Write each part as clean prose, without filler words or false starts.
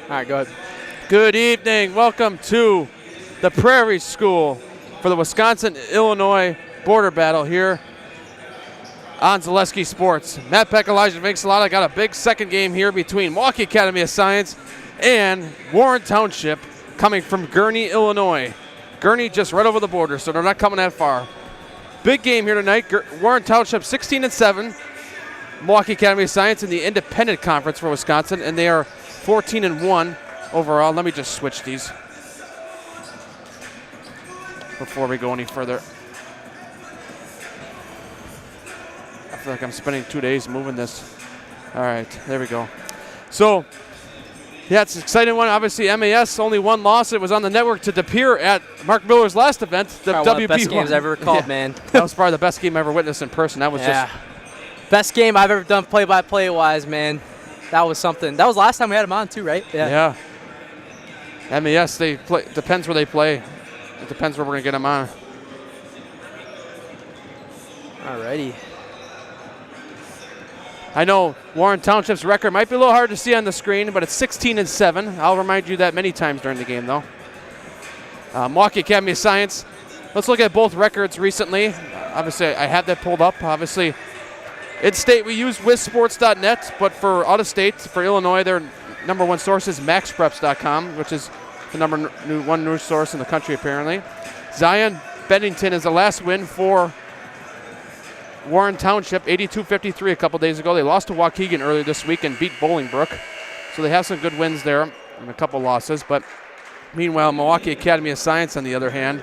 All right, go ahead. Good evening. Welcome to the Prairie School for the Wisconsin-Illinois border battle here on Zaleski Sports. Matt Peck, Elijah Vinksalata got a big second game here between Milwaukee Academy of Science and Warren Township coming from Gurnee, Illinois. Gurnee just right over the border, so they're not coming that far. Big game here tonight. Warren Township 16-7. Milwaukee Academy of Science in the independent conference for Wisconsin, and they are 14-1 overall. Let me just switch these before we go any further. I feel like I'm spending 2 days moving this. All right, there we go. So, yeah, it's an exciting one. Obviously, MAS only one loss. It was on the network to De Pere at Mark Miller's last event. The One of the best games I've ever called, man. That was probably the best game I ever witnessed in person. That was just best game I've ever done play-by-play wise, man. That was something. That was the last time we had him on too, right? Yeah. MAS, they play. Depends where they play. It depends where we're gonna get them on. Alrighty. I know Warren Township's record might be a little hard to see on the screen, but it's 16-7. I'll remind you that many times during the game, though. Milwaukee Academy of Science. Let's look at both records recently. Obviously, I have that pulled up. Obviously, in-state we use wizsports.net, but for out-of-state, for Illinois, their number one source is maxpreps.com, which is the number one news source in the country, apparently. Zion Bennington is the last win for Warren Township, 82-53 a couple days ago. They lost to Waukegan earlier this week and beat Bolingbrook. So they have some good wins there and a couple losses. But meanwhile, Milwaukee Academy of Science, on the other hand,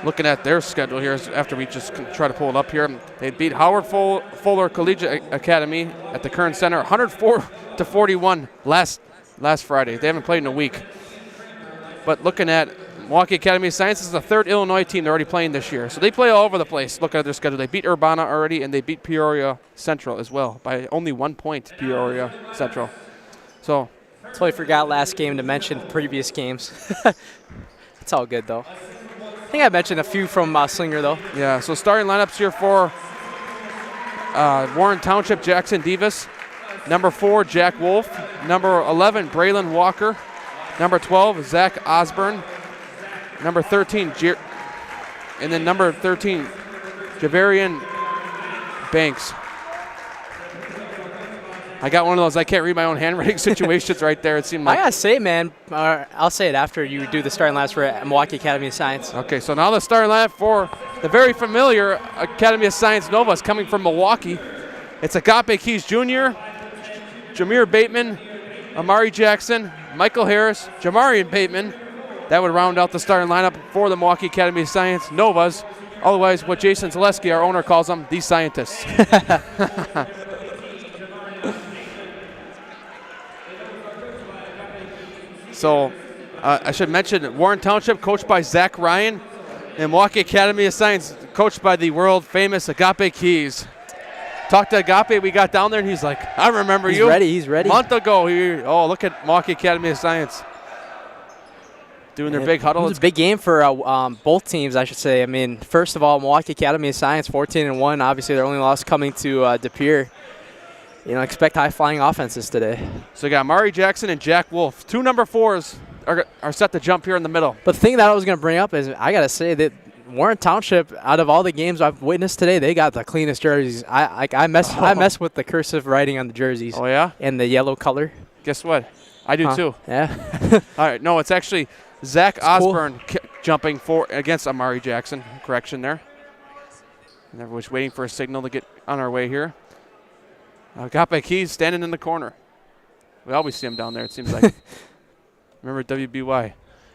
looking at their schedule here after we just try to pull it up here, they beat Howard Fuller Collegiate Academy at the Kern Center 104-41 last Friday. They haven't played in a week. But looking at Milwaukee Academy of Science, is the third Illinois team they're already playing this year. So they play all over the place. Look at their schedule. They beat Urbana already, and they beat Peoria Central as well by only 1 point, Peoria Central. So Totally forgot last game to mention previous games. It's all good, though. I think I mentioned a few from Slinger, though. Yeah, so starting lineups here for Warren Township, Jackson Davis. Number 4, Jack Wolf. Number 11, Braylon Walker. Number 12, Zach Osborne. Number 13, and then number 13, Javarian Banks. I got one of those I can't read my own handwriting situations right there. It seemed like. I gotta say, man, I'll say it after you do the starting lineups for Milwaukee Academy of Science. Okay, so now the starting lineup for the very familiar Academy of Science Novas coming from Milwaukee. It's Agape Keys Jr., Jameer Bateman, Amari Jackson, Michael Harris, Jamarian Bateman. That would round out the starting lineup for the Milwaukee Academy of Science Novas. Otherwise, what Jason Zaleski, our owner, calls them, the scientists. So I should mention Warren Township, coached by Zach Ryan, and Milwaukee Academy of Science, coached by the world-famous Agape Keys. Talked to Agape, we got down there, and he's like, I remember you. He's ready. A month ago. Look at Milwaukee Academy of Science. Doing their big huddle. It was a big game for both teams, I should say. I mean, first of all, Milwaukee Academy of Science, 14-1. Obviously, their only loss coming to De Pere. Expect high-flying offenses today. So we got Mari Jackson and Jack Wolf. 2 number 4s are set to jump here in the middle. But the thing that I was going to bring up is I got to say that Warren Township, out of all the games I've witnessed today, they got the cleanest jerseys. I mess with the cursive writing on the jerseys. Oh, yeah? And the yellow color. Guess what? I do too. Yeah. All right. No, it's actually Zach Osborne jumping against Amari Jackson. Correction there. And everyone's waiting for a signal to get on our way here. Agape Keys standing in the corner. We always see him down there, it seems like. Remember WBY.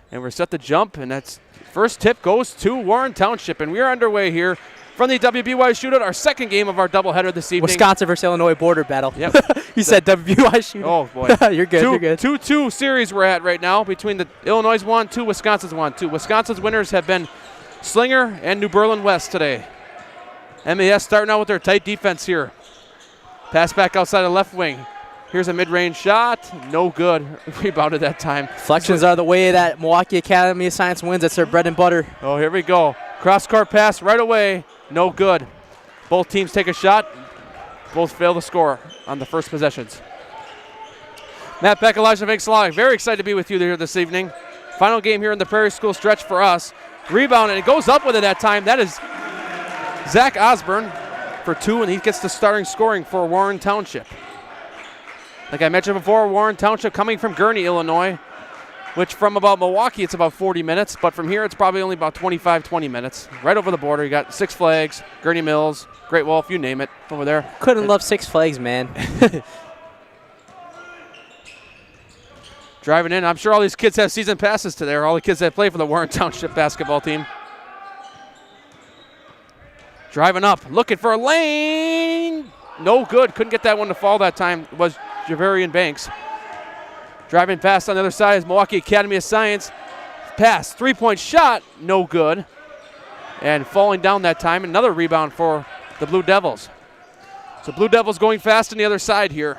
And we're set to jump, and that's first tip goes to Warren Township. And we are underway here from the WBY shootout, our second game of our doubleheader this evening. Wisconsin versus Illinois border battle. Yep. You said WBY shootout. Oh, boy. You're good. You're good. 2-2 series we're at right now between the Illinois 1-2, Wisconsin's 1-2. Wisconsin's winners have been Slinger and New Berlin West today. MAS starting out with their tight defense here. Pass back outside the left wing. Here's a mid-range shot. No good. Rebounded that time. Deflections are the way that Milwaukee Academy of Science wins. It's their bread and butter. Oh, here we go. Cross-court pass right away. No good. Both teams take a shot. Both fail to score on the first possessions. Matt Beck, Elijah Vinks, very excited to be with you here this evening. Final game here in the Prairie School stretch for us. Rebound, and it goes up with it that time. That is Zach Osborne for 2, and he gets the starting scoring for Warren Township. Like I mentioned before, Warren Township coming from Gurnee, Illinois, which from about Milwaukee, it's about 40 minutes, but from here, it's probably only about 25, 20 minutes. Right over the border, you got Six Flags, Gurnee Mills, Great Wolf, you name it, over there. Couldn't love Six Flags, man. Driving in, I'm sure all these kids have season passes to there, all the kids that play for the Warren Township basketball team. Driving up, looking for a lane. No good, couldn't get that one to fall that time. It was Javarian Banks. Driving past on the other side is Milwaukee Academy of Science. Pass, 3-point shot, no good. And falling down that time, another rebound for the Blue Devils. So Blue Devils going fast on the other side here.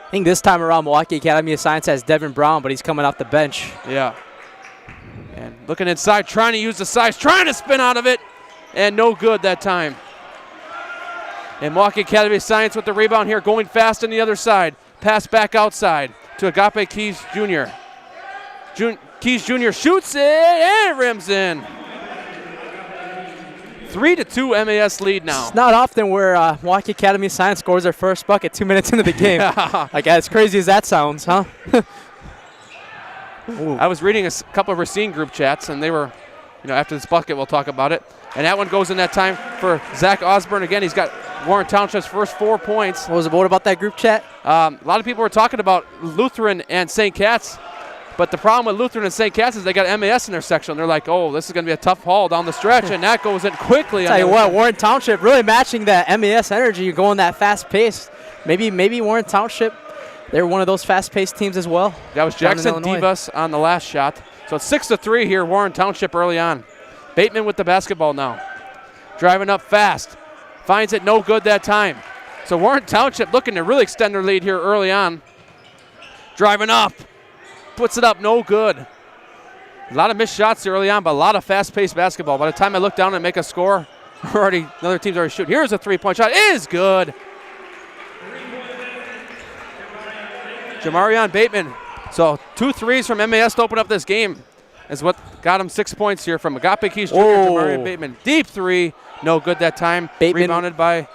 I think this time around, Milwaukee Academy of Science has Devin Brown, but he's coming off the bench. Yeah. And looking inside, trying to use the size, trying to spin out of it, and no good that time. And Milwaukee Academy of Science with the rebound here, going fast on the other side. Pass back outside to Agape Keys Jr. Keys Jr. shoots it, and it rims in. 3-2 MAS lead now. It's not often where Milwaukee Academy of Science scores their first bucket 2 minutes into the game. Like, as crazy as that sounds, huh? I was reading a couple of Racine group chats, and they were, after this bucket, we'll talk about it. And that one goes in that time for Zach Osborne. Again, he's got Warren Township's first 4 points. What about that group chat? A lot of people were talking about Lutheran and St. Cat's. But the problem with Lutheran and St. Cat's is they got MAS in their section. They're like, oh, this is going to be a tough haul down the stretch, and that goes in quickly. Tell you what, Warren Township really matching that MAS energy, going that fast pace. Maybe Warren Township, they're one of those fast-paced teams as well. That was Jackson Divas on the last shot. So it's 6-3 here, Warren Township early on. Bateman with the basketball now. Driving up fast. Finds it no good that time. So Warren Township looking to really extend their lead here early on. Driving up. Puts it up, no good. A lot of missed shots early on, but a lot of fast-paced basketball. By the time I look down and make a score, another team's already shooting. Here's a 3-point shot. It is good. Jamarion Bateman. So 2 threes from MAS to open up this game is what got him 6 points here from Agape Keys Jr. Jamarion Bateman. Deep 3, no good that time. Bateman, rebounded by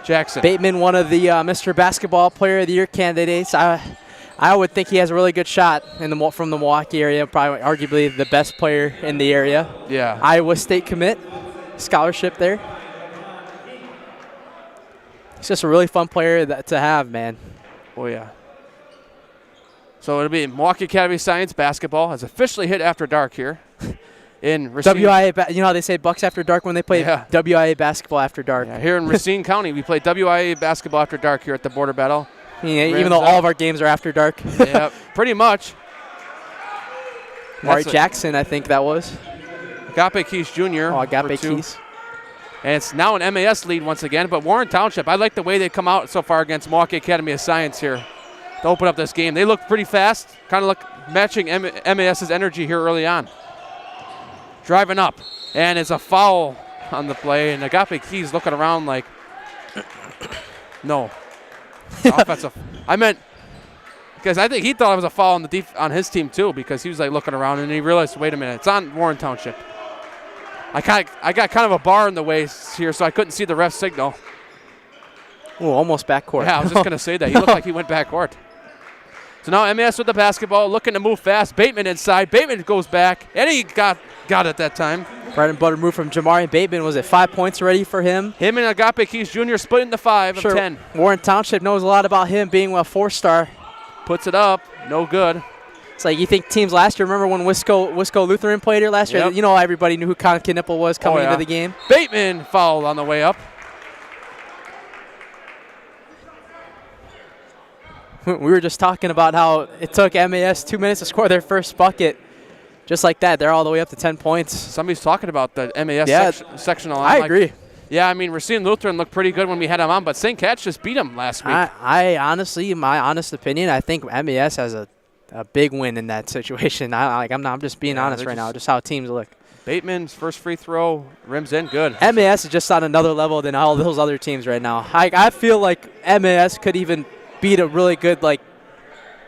Jackson. Bateman, one of the Mr. Basketball Player of the Year candidates. I would think he has a really good shot from the Milwaukee area, probably arguably the best player in the area. Yeah. Iowa State commit, scholarship there. He's just a really fun player to have, man. Oh, yeah. So it'll be Milwaukee Academy Science basketball has officially hit after dark here in Racine. WIAA, you know how they say Bucks after dark when they play WIAA basketball after dark. Yeah, here in Racine County, we play WIAA basketball after dark here at the Border Battle. Yeah, even though all of our games are after dark. Yeah, pretty much. Mari Jackson, I think that was. Agape Keys Jr. Oh, Agape Keys. And it's now an MAS lead once again, but Warren Township, I like the way they come out so far against Milwaukee Academy of Science here to open up this game. They look pretty fast, kind of look matching MAS's energy here early on. Driving up, and it's a foul on the play, and Agape Keys looking around like, no. Offensive. I meant because I think he thought it was a foul on his team too, because he was like looking around and he realized, wait a minute, it's on Warren Township. I got kind of a bar in the way here, so I couldn't see the ref signal. Oh, almost backcourt. Yeah, I was just gonna say that. He looked like he went backcourt. So now MAS with the basketball, looking to move fast. Bateman inside. Bateman goes back, and he got it that time. Bread and butter move from Jamari Bateman. Was it 5 points already for him? Him and Agape Keys Jr. splitting the 5 of 10. Warren Township knows a lot about him being a 4-star. Puts it up, no good. It's like you think teams last year, remember when Wisco Lutheran played here last year? Yep. You know everybody knew who Con Knipple was coming into the game. Bateman fouled on the way up. We were just talking about how it took MAS 2 minutes to score their first bucket. Just like that, they're all the way up to 10 points. Somebody's talking about the MAS sectional. I agree. Yeah, I mean, Racine Lutheran looked pretty good when we had them on, but St. Cat's just beat them last week. I honestly, my honest opinion, I think MAS has a big win in that situation. I'm just being honest right now, just how teams look. Bateman's first free throw rims in good. MAS is just on another level than all those other teams right now. I feel like MAS could even beat a really good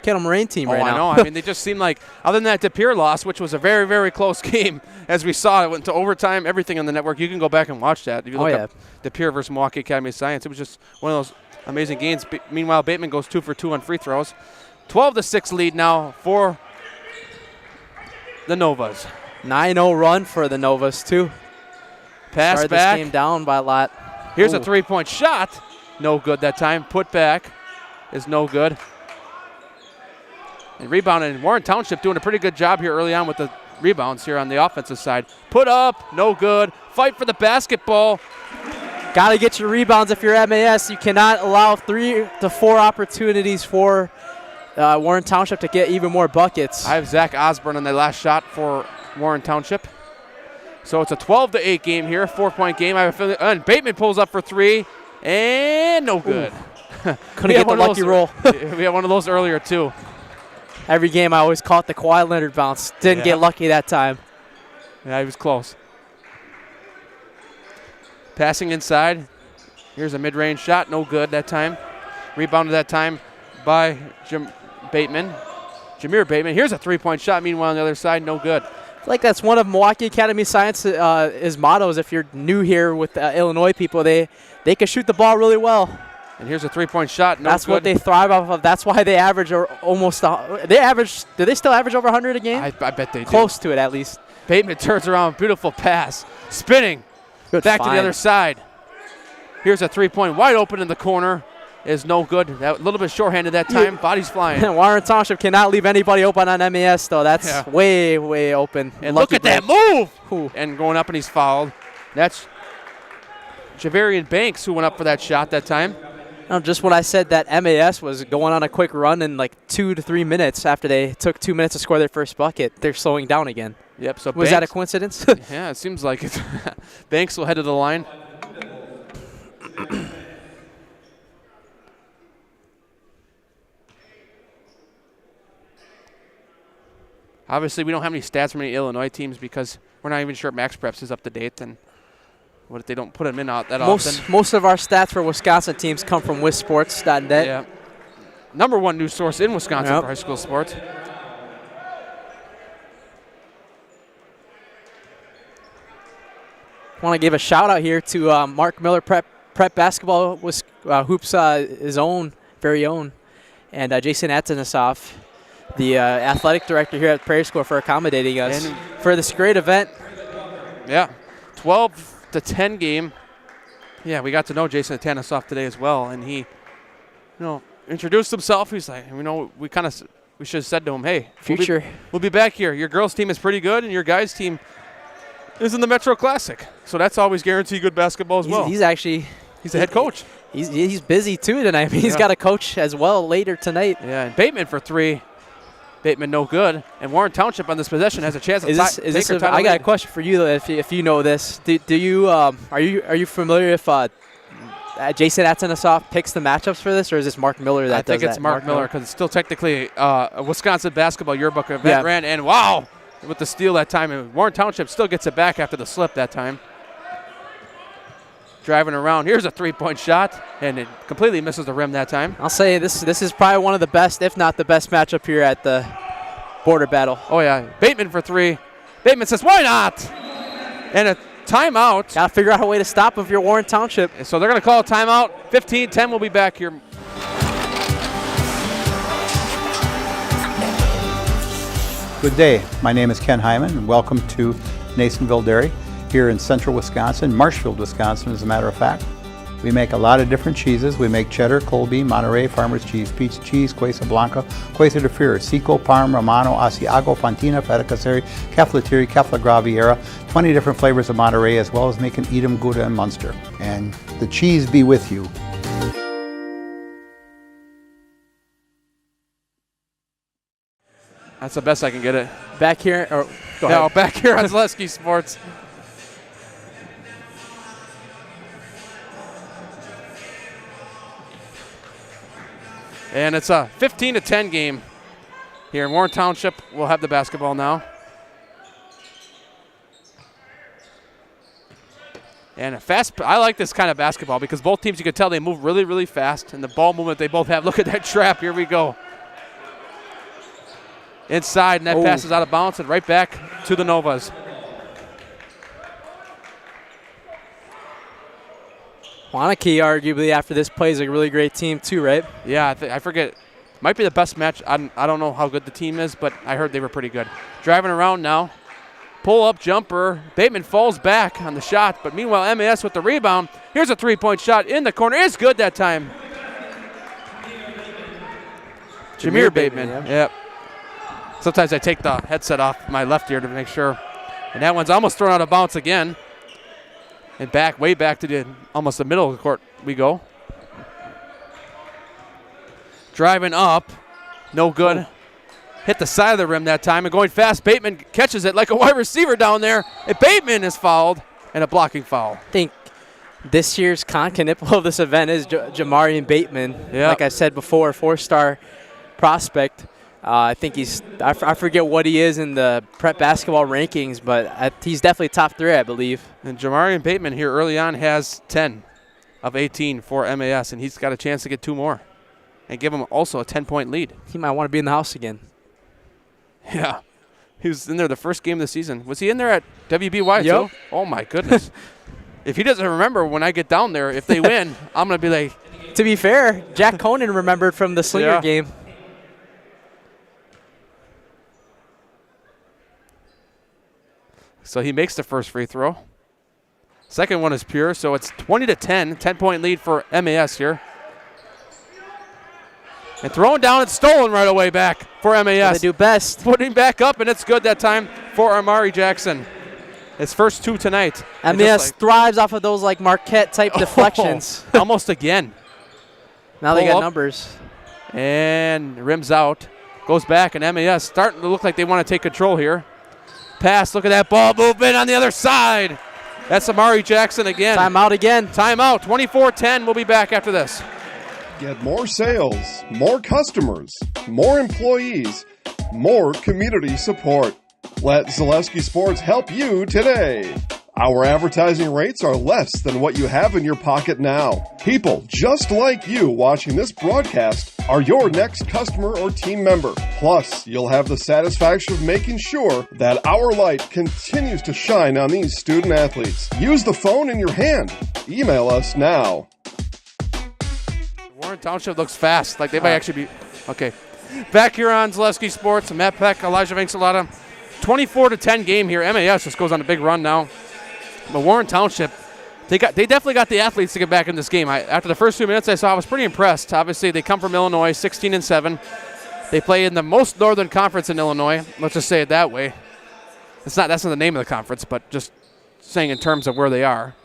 Kettle Moraine team right now. I know. I mean, they just seem like, other than that De Pere loss, which was a very, very close game, as we saw, it went to overtime, everything on the network. You can go back and watch that. If you look up De Pere versus Milwaukee Academy of Science, it was just one of those amazing games. Meanwhile, Bateman goes 2 for 2 on free throws. 12-6 lead now for the Novas. 9-0 run for the Novas, too. Pass Started back. this game down by a lot. Here's a three-point shot. No good that time. Put back is no good. And rebounding. Warren Township doing a pretty good job here early on with the rebounds here on the offensive side. Put up, no good. Fight for the basketball. Got to get your rebounds if you're MAS. You cannot allow 3 to 4 opportunities for Warren Township to get even more buckets. I have Zach Osborne on the last shot for Warren Township. So it's a 12-8 game here, 4-point game. I have a feeling, and Bateman pulls up for 3, and no good. Couldn't get the lucky roll. We had one of those earlier, too. Every game I always caught the Kawhi Leonard bounce. Didn't get lucky that time. Yeah, he was close. Passing inside. Here's a mid-range shot. No good that time. Rebounded that time by Bateman. Jameer Bateman. Here's a three-point shot. Meanwhile, on the other side, no good. I feel like that's one of Milwaukee Academy Science's mottos. If you're new here with Illinois people, they can shoot the ball really well. And here's a three-point shot. No That's good. what they thrive off of. That's why they average almost. They average. Do they still average over 100 a game? I bet they do. Close to it, at least. Bateman turns around. Beautiful pass. Spinning. Good back find. to the other side. Here's a three-point wide open in the corner. Is no good. That, a little bit shorthanded that time. Body's flying. Warren Township cannot leave anybody open on MAS, though. That's way, way open. And look at that move. Ooh. And going up, and he's fouled. That's Javarian Banks who went up for that shot that time. Just when I said that MAS was going on a quick run in like 2 to 3 minutes after they took 2 minutes to score their first bucket, they're slowing down again. Yep. So was that a coincidence? Yeah, it seems like it. Banks will head to the line. Obviously, we don't have any stats from any Illinois teams because we're not even sure if Max Preps is up to date. And what if they don't put them in that often? Most of our stats for Wisconsin teams come from wisports.net. Yeah. Number 1 news source in Wisconsin for high school sports. Want to give a shout out here to Mark Miller, Prep Basketball Hoops, his own, very own, and Jason Atanasoff, the athletic director here at Prairie School, for accommodating us for this great event. Yeah, 12-10 game. Yeah, we got to know Jason Atanasoff today as well, and he, introduced himself. He's like, we should have said to him, hey, future, we'll be back here. Your girls' team is pretty good, and your guys' team is in the Metro Classic, so that's always guaranteed good basketball as well. He's actually the head coach. He's busy too tonight. I mean, he's got a coach as well later tonight. Yeah, and Bateman for 3. Bateman no good, and Warren Township on this possession has a chance to take her title. I got a question for you though, if you know this. Do you are you familiar if Jason Atanasoff picks the matchups for this, or is this Mark Miller that does that? I think it's Mark Miller because it's still technically a Wisconsin basketball yearbook event ran, and wow, with the steal that time, and Warren Township still gets it back after the slip that time. Driving around. Here's a three-point shot, and it completely misses the rim that time. I'll say this is probably one of the best, if not the best matchup here at the border battle. Oh, yeah. Bateman for 3. Bateman says, why not? And a timeout. Got to figure out a way to stop if you're Warren Township. So they're going to call a timeout. 15-10. We'll be back here. Good day. My name is Ken Hyman, and welcome to Nasonville Dairy here in central Wisconsin, Marshfield, Wisconsin, as a matter of fact. We make a lot of different cheeses. We make cheddar, Colby, Monterey, Farmer's Cheese, Pizza Cheese, Quesa Blanca, Quesa de Fury, Seco, Parm, Romano, Asiago, Fontina, Feta Caseri, Keflatiri, Kefla Graviera, 20 different flavors of Monterey, as well as making Edam, Gouda, and Munster. And the cheese be with you. That's the best I can get it. Back here, or go ahead. No, back here on Zaleski Sports. And it's a 15-10 game here in Warren Township. We'll have the basketball now. And a fast, I like this kind of basketball because both teams, you can tell they move really, really fast. And the ball movement they both have. Look at that trap. Here we go. inside, and that passes out of bounds and right back to the Novas. Wanakee, arguably, after this play, is a really great team too, right? Yeah, I forget. Might be the best match. I don't know how good the team is, but I heard they were pretty good. Driving around now. Pull-up jumper. Bateman falls back on the shot, but meanwhile, MAS with the rebound. Here's a three-point shot in the corner. It's good that time. Jameer Bateman. Yep. Sometimes I take the headset off my left ear to make sure. And that one's almost thrown out of bounds again. And way back to almost the middle of the court we go. Driving up. No good. Hit the side of the rim that time and going fast. Bateman catches it like a wide receiver down there. And Bateman is fouled and a blocking foul. I think this year's Concanipple of this event is Jamarian Bateman. Yep. Like I said before, 4-star prospect. I think I forget what he is in the prep basketball rankings, but he's definitely top 3, I believe. And Jamarian Bateman here early on has 10 of 18 for MAS, and he's got a chance to get 2 more and give him also a 10-point lead. He might want to be in the house again. Yeah. He was in there the first game of the season. Was he in there at WBY yep. too? Oh, my goodness. If he doesn't remember when I get down there, if they win, I'm going to be like. To be fair, Jack Conan remembered from the Slinger game. So he makes the first free throw. Second one is pure, so it's 20-10, 10-point lead for MAS here. And thrown down and stolen right away back for MAS. Well, they do best. Putting back up, and it's good that time for Amari Jackson. His first 2 tonight. MAS thrives off of those like Marquette-type deflections. Almost again. Now they got numbers. And rims out. Goes back, and MAS starting to look like they want to take control here. Pass, look at that ball movement on the other side. That's Amari Jackson again. Timeout again. Timeout, 24-10. We'll be back after this. Get more sales, more customers, more employees, more community support. Let Zaleski Sports help you today. Our advertising rates are less than what you have in your pocket now. People just like you watching this broadcast are your next customer or team member. Plus, you'll have the satisfaction of making sure that our light continues to shine on these student athletes. Use the phone in your hand. Email us now. Warren Township looks fast, like they might actually be. Okay. Back here on Zaleski Sports, Matt Peck, Elijah Vincelata. 24-10 game here. MAS just goes on a big run now. But Warren Township, they definitely got the athletes to get back in this game. After the first 2 minutes I saw, I was pretty impressed. Obviously, they come from Illinois, 16-7. They play in the most northern conference in Illinois. Let's just say it that way. That's not the name of the conference, but just saying in terms of where they are.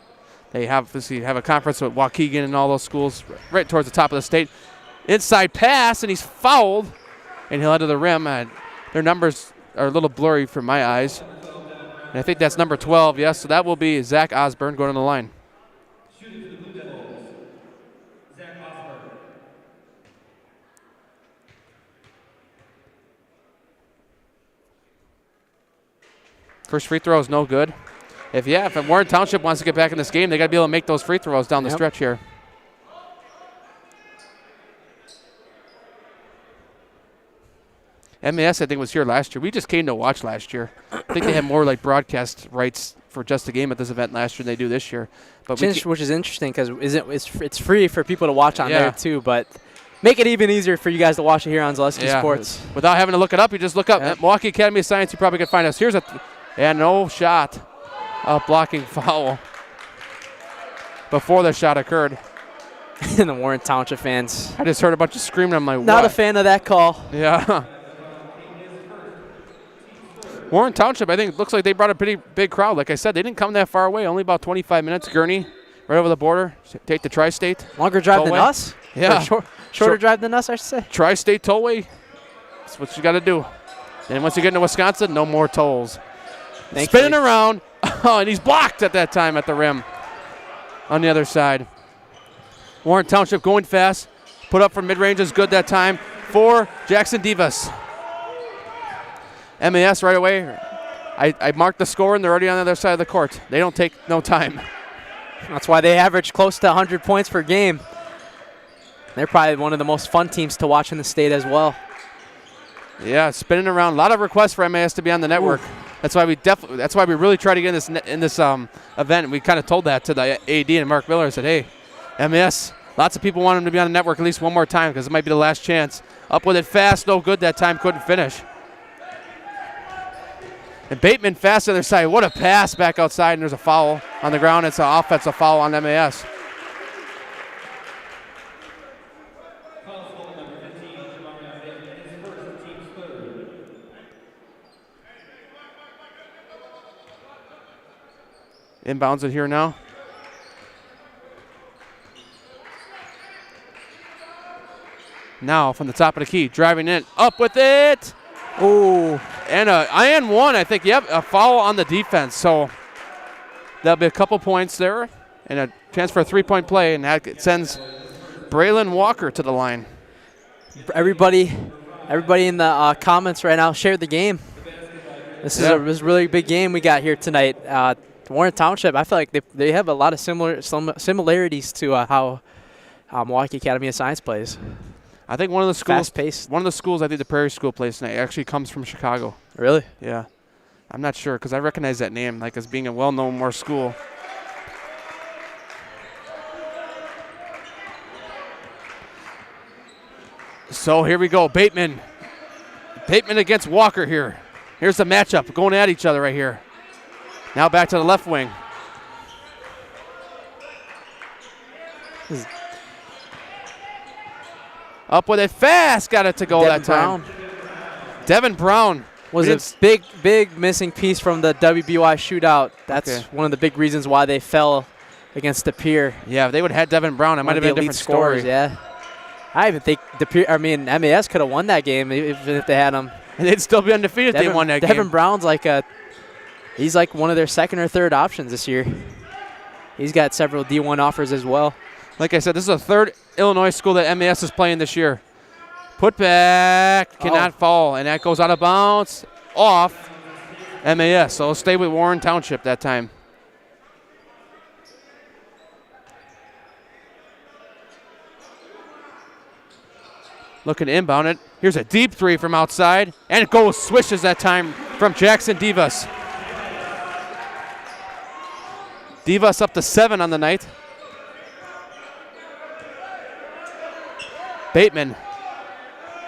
They have a conference with Waukegan and all those schools right towards the top of the state. Inside pass, and he's fouled, and he'll head to the rim. And their numbers are a little blurry from my eyes. And I think that's number 12, yes. So that will be Zach Osborne going on the line. First free throw is no good. If Warren Township wants to get back in this game, they got to be able to make those free throws down the stretch here. MAS, I think, was here last year. We just came to watch last year. I think they had more like broadcast rights for just a game at this event last year than they do this year. But which is interesting because it's free for people to watch on there too, but make it even easier for you guys to watch it here on Zaleski Sports. Without having to look it up, you just look up Milwaukee Academy of Science. You probably can find us. Here's no shot. A blocking foul before the shot occurred. And the Warren Township fans. I just heard a bunch of screaming. I'm like, not a fan of that call. Yeah. Warren Township, I think, looks like they brought a pretty big crowd. Like I said, they didn't come that far away. Only about 25 minutes. Gurney, right over the border. Take the Tri-State. Longer drive than us? Yeah. Shorter drive than us, I should say. Tri-State tollway. That's what you got to do. And once you get into Wisconsin, no more tolls. Thankfully. Spinning around. Oh, and he's blocked at that time at the rim on the other side. Warren Township going fast. Put up from mid-range is good that time for Jackson Divas. MAS right away. I marked the score, and they're already on the other side of the court. They don't take no time. That's why they average close to 100 points per game. They're probably one of the most fun teams to watch in the state as well. Yeah, spinning around. A lot of requests for MAS to be on the network. Ooh. That's why we really try to get in this event. We kind of told that to the AD and Mark Miller. I said, hey, MAS, lots of people want him to be on the network at least one more time because it might be the last chance. Up with it fast, no good that time, couldn't finish. And Bateman fast on the other side. What a pass back outside, and there's a foul on the ground. It's an offensive foul on MAS. Inbounds it here now. Now from the top of the key, driving in, up with it. Ooh. And one, I think. Yep, a foul on the defense. So that'll be a couple points there and a chance for a three-point play, and that sends Braylon Walker to the line. Everybody in the comments right now, share the game. This is a really big game we got here tonight. Warren Township, I feel like they have a lot of similarities to how Milwaukee Academy of Science plays. I think one of the schools, fast-paced. One of the schools I think the Prairie School plays tonight actually comes from Chicago. Really? Yeah, I'm not sure because I recognize that name like as being a well-known more school. So here we go, Bateman against Walker here. Here's the matchup, going at each other right here. Now back to the left wing. Up with it fast, got it to go that time. Devin Brown was a big missing piece from the WBY shootout. That's one of the big reasons why they fell against De Pere. Yeah, if they would have had Devin Brown, it might have been a different story. Yeah, I even think MAS could have won that game even if they had him. And they'd still be undefeated if they won that game. Devin Brown's he's like one of their second or third options this year. He's got several D1 offers as well. Like I said, this is the third Illinois school that MAS is playing this year. Put back, cannot fall, and that goes out of bounds off MAS. So it'll stay with Warren Township that time. Looking to inbound it. Here's a deep three from outside, and it goes swishes that time from Jackson Divas. Divas up to 7 on the night. Bateman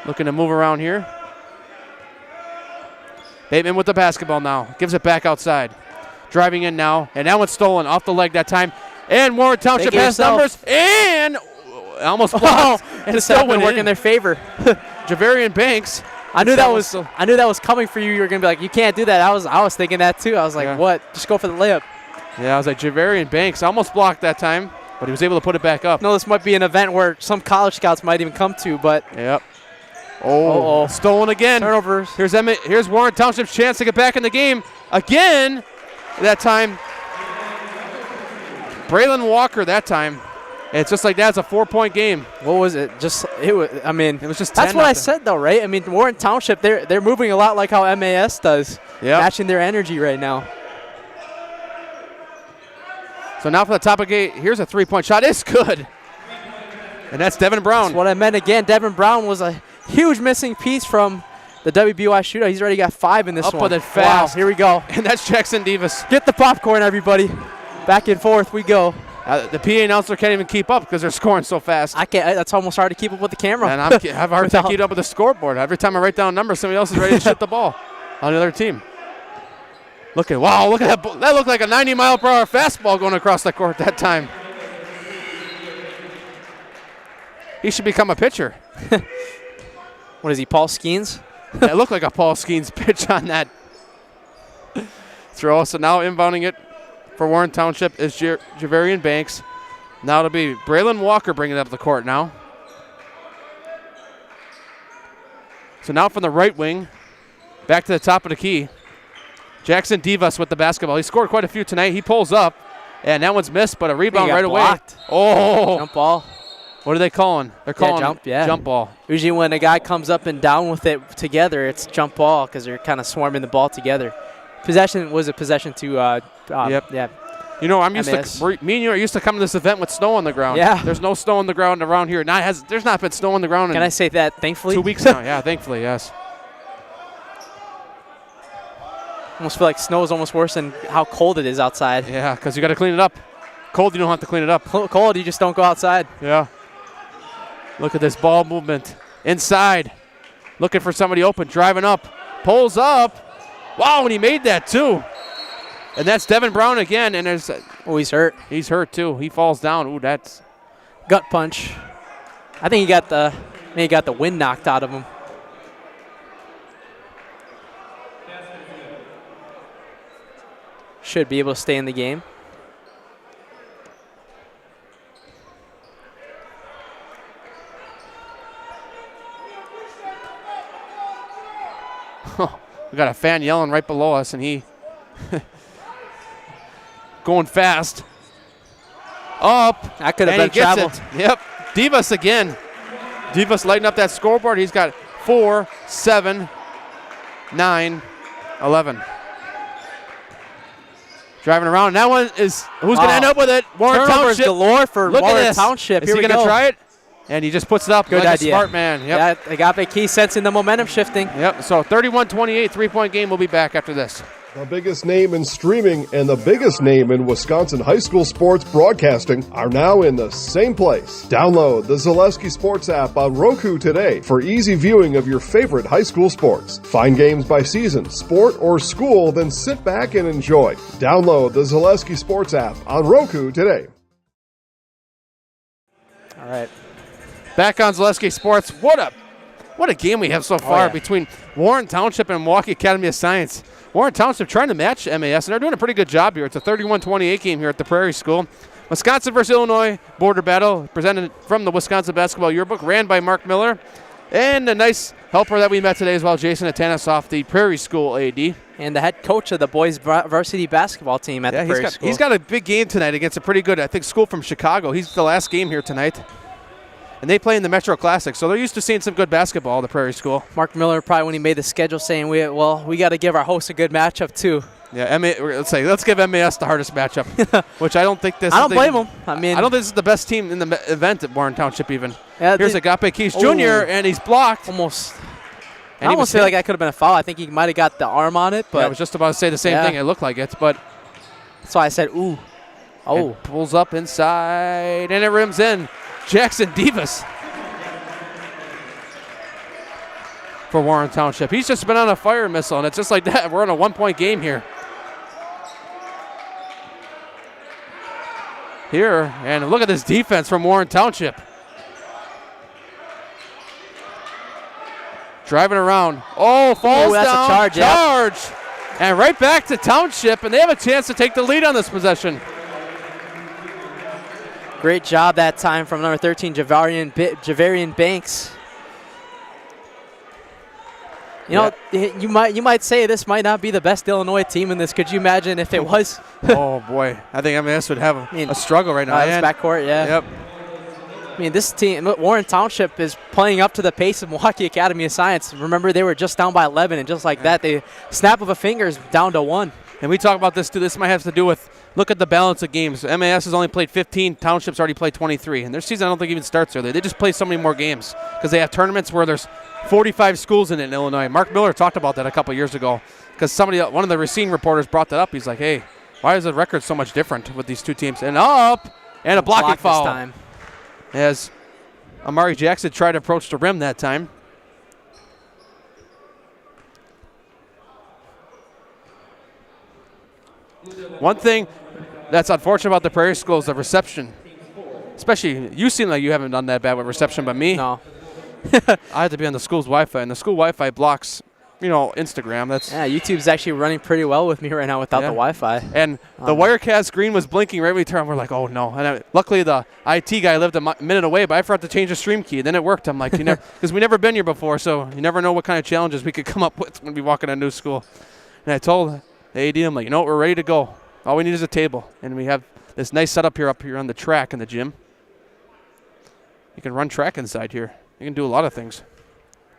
looking to move around here. Bateman with the basketball now. Gives it back outside. Driving in now, and that one's stolen off the leg that time. And Warren Township has numbers, and almost blocked. And still went work in their favor. Javarian Banks. I knew that was coming for you. You were gonna be like, you can't do that. I was thinking that too. I was like, what? Just go for the layup. Yeah, I was like, Javarian Banks almost blocked that time, but he was able to put it back up. No, this might be an event where some college scouts might even come to, but. Yep. Oh, stolen again. Turnovers. Here's Warren Township's chance to get back in the game again. That time, Braylon Walker. That time, it's just like that. It's a 4-point game. What was it? It was just 10. That's what I said though, right? I mean, Warren Township, they're moving a lot like how MAS does. Yeah. Matching their energy right now. So now from the top of the gate, here's a 3-point shot. It's good. And that's Devin Brown. That's what I meant again. Devin Brown was a huge missing piece from the WBY shootout. He's already got 5 in this one. Up with it fast. Wow, here we go. And that's Jackson Divas. Get the popcorn, everybody. Back and forth we go. The PA announcer can't even keep up because they're scoring so fast. I can't. That's almost hard to keep up with the camera. And I have a hard time keeping up with the scoreboard. Every time I write down numbers, somebody else is ready to shoot the ball on the other team. Look at that. That looked like a 90-mile-per-hour fastball going across the court that time. He should become a pitcher. What is he, Paul Skeens? It looked like a Paul Skeens pitch on that throw. So now inbounding it for Warren Township is Javarian Banks. Now it'll be Braylon Walker bringing it up the court now. So now from the right wing, back to the top of the key. Jackson Divas with the basketball. He scored quite a few tonight. He pulls up, and that one's missed, but a rebound right blocked. Away. Oh. Jump ball. What are they calling? They're calling jump ball. Usually when a guy comes up and down with it together, it's jump ball because they're kind of swarming the ball together. Possession was a possession to yeah. You know, me and you are used to coming to this event with snow on the ground. Yeah. There's no snow on the ground around here. There's not been snow on the ground Can I say that, thankfully? 2 weeks now. Yeah, thankfully, yes. Almost feel like snow is almost worse than how cold it is outside. Yeah, because you got to clean it up. Cold, you don't have to clean it up. Cold, you just don't go outside. Yeah. Look at this ball movement. Inside. Looking for somebody open. Driving up. Pulls up. Wow, and he made that too. And that's Devin Brown again. And there's. Oh, he's hurt. He's hurt too. He falls down. Ooh, that's. Gut punch. I think he got the wind knocked out of him. Should be able to stay in the game. We got a fan yelling right below us, and he going fast. Up. That could have and been travel. Yep. Divas again. Divas lighting up that scoreboard. He's got 4, 7, 9, 11. Driving around. That one is who's going to end up with it? Warren Turnovers Township. galore for Look Warren at this. Township. Is Here he we going go. to try it? And he just puts it up Good like idea. a smart man. Yep. Yeah, Agape Key sensing the momentum shifting. Yep. So 31-28, 3-point game. We'll be back after this. The biggest name in streaming and the biggest name in Wisconsin high school sports broadcasting are now in the same place. Download the Zaleski Sports app on Roku today for easy viewing of your favorite high school sports. Find games by season, sport, or school, then sit back and enjoy. Download the Zaleski Sports app on Roku today. All right. Back on Zaleski Sports. What a game we have so far yeah. between Warren Township and Milwaukee Academy of Science. Warren Township trying to match MAS, and they're doing a pretty good job here. It's a 31-28 game here at the Prairie School. Wisconsin versus Illinois border battle presented from the Wisconsin Basketball Yearbook, ran by Mark Miller. And a nice helper that we met today as well, Jason Atanasoff, the Prairie School AD. And the head coach of the boys varsity basketball team at the Prairie School. He's got a big game tonight against a pretty good, I think, school from Chicago. He's the last game here tonight. And they play in the Metro Classic, so they're used to seeing some good basketball, the Prairie School. Mark Miller probably when he made the schedule saying, we got to give our hosts a good matchup too. Yeah, let's give MAS the hardest matchup, which I don't think this. I don't blame him. I don't think this is the best team in the event at Warren Township even. Yeah, here's Agape Keys Jr. and he's blocked. Almost. And I almost feel like that could have been a foul. I think he might have got the arm on it, but I was just about to say the same thing. It looked like it, but that's why I said, ooh. Oh, it pulls up inside and it rims in. Jackson Divas for Warren Township. He's just been on a fire missile, and it's just like that. We're on a 1-point game here. And look at this defense from Warren Township. Driving around. Oh, falls that's down. a charge. Charge. And right back to Township, and they have a chance to take the lead on this possession. Great job that time from number 13, Javarian Banks. You know, you might say this might not be the best Illinois team in this. Could you imagine if it was? Oh, boy. I think MAS would have a struggle right now. This backcourt, yeah. Yep. I mean, this team, Warren Township, is playing up to the pace of Milwaukee Academy of Science. Remember, they were just down by 11, and just like that, they snap of a finger is down to 1. And we talk about this, too. This might have to do with, look at the balance of games. MAS has only played 15. Township's already played 23. And their season, I don't think, even starts early. They just play so many more games because they have tournaments where there's 45 schools in Illinois. Mark Miller talked about that a couple years ago because one of the Racine reporters brought that up. He's like, hey, why is the record so much different with these two teams? And up, and a blocking foul. This time. As Amari Jackson tried to approach the rim that time. One thing that's unfortunate about the Prairie School is the reception. Especially, you seem like you haven't done that bad with reception, but me, No. I have to be on the school's Wi-Fi, and the school Wi-Fi blocks, Instagram. YouTube's actually running pretty well with me right now without the Wi-Fi. And the Wirecast screen was blinking right when we turned. We're like, oh, no. And luckily, the IT guy lived a minute away, but I forgot to change the stream key. Then it worked. I'm like, because we never been here before, so you never know what kind of challenges we could come up with when we walk in a new school. And I told the AD, I'm like, we're ready to go. All we need is a table. And we have this nice setup up here on the track in the gym. You can run track inside here. You can do a lot of things.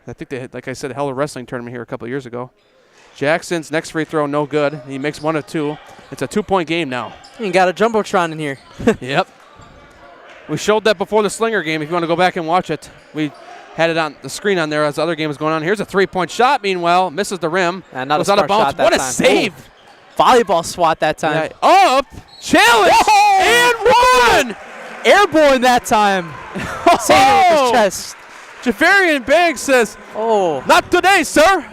I think they, like I said, held a wrestling tournament here a couple of years ago. Jackson's next free throw, no good. He makes 1 of 2. It's a 2-point game now. You got a Jumbotron in here. Yep. We showed that before the Slinger game. If you want to go back and watch it, we had it on the screen on there as the other game was going on. Here's a three-point shot. Meanwhile, misses the rim. And not was a out of smart bounds. shot that What a time. save! Ooh. Volleyball swat that time. Yeah. Up, challenge, and one. Airborne that time. Saved it with his chest. Javarian Banks says, "Oh, not today, sir."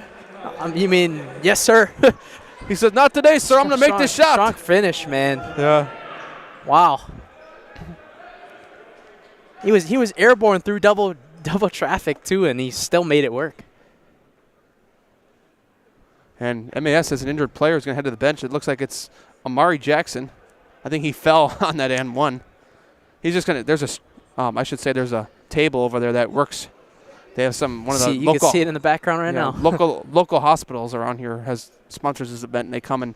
You mean yes, sir? He says, "Not today, sir. I'm gonna make this shot." Strong finish, man. Yeah. Wow. He was airborne through double traffic too, and he still made it work. And MAS has an injured player who's going to head to the bench. It looks like it's Amari Jackson. I think he fell on that and one. He's just going to, there's a table over there that works. They have one of the you local. can see it in the background right now. local hospitals around here has sponsors this event, and they come and,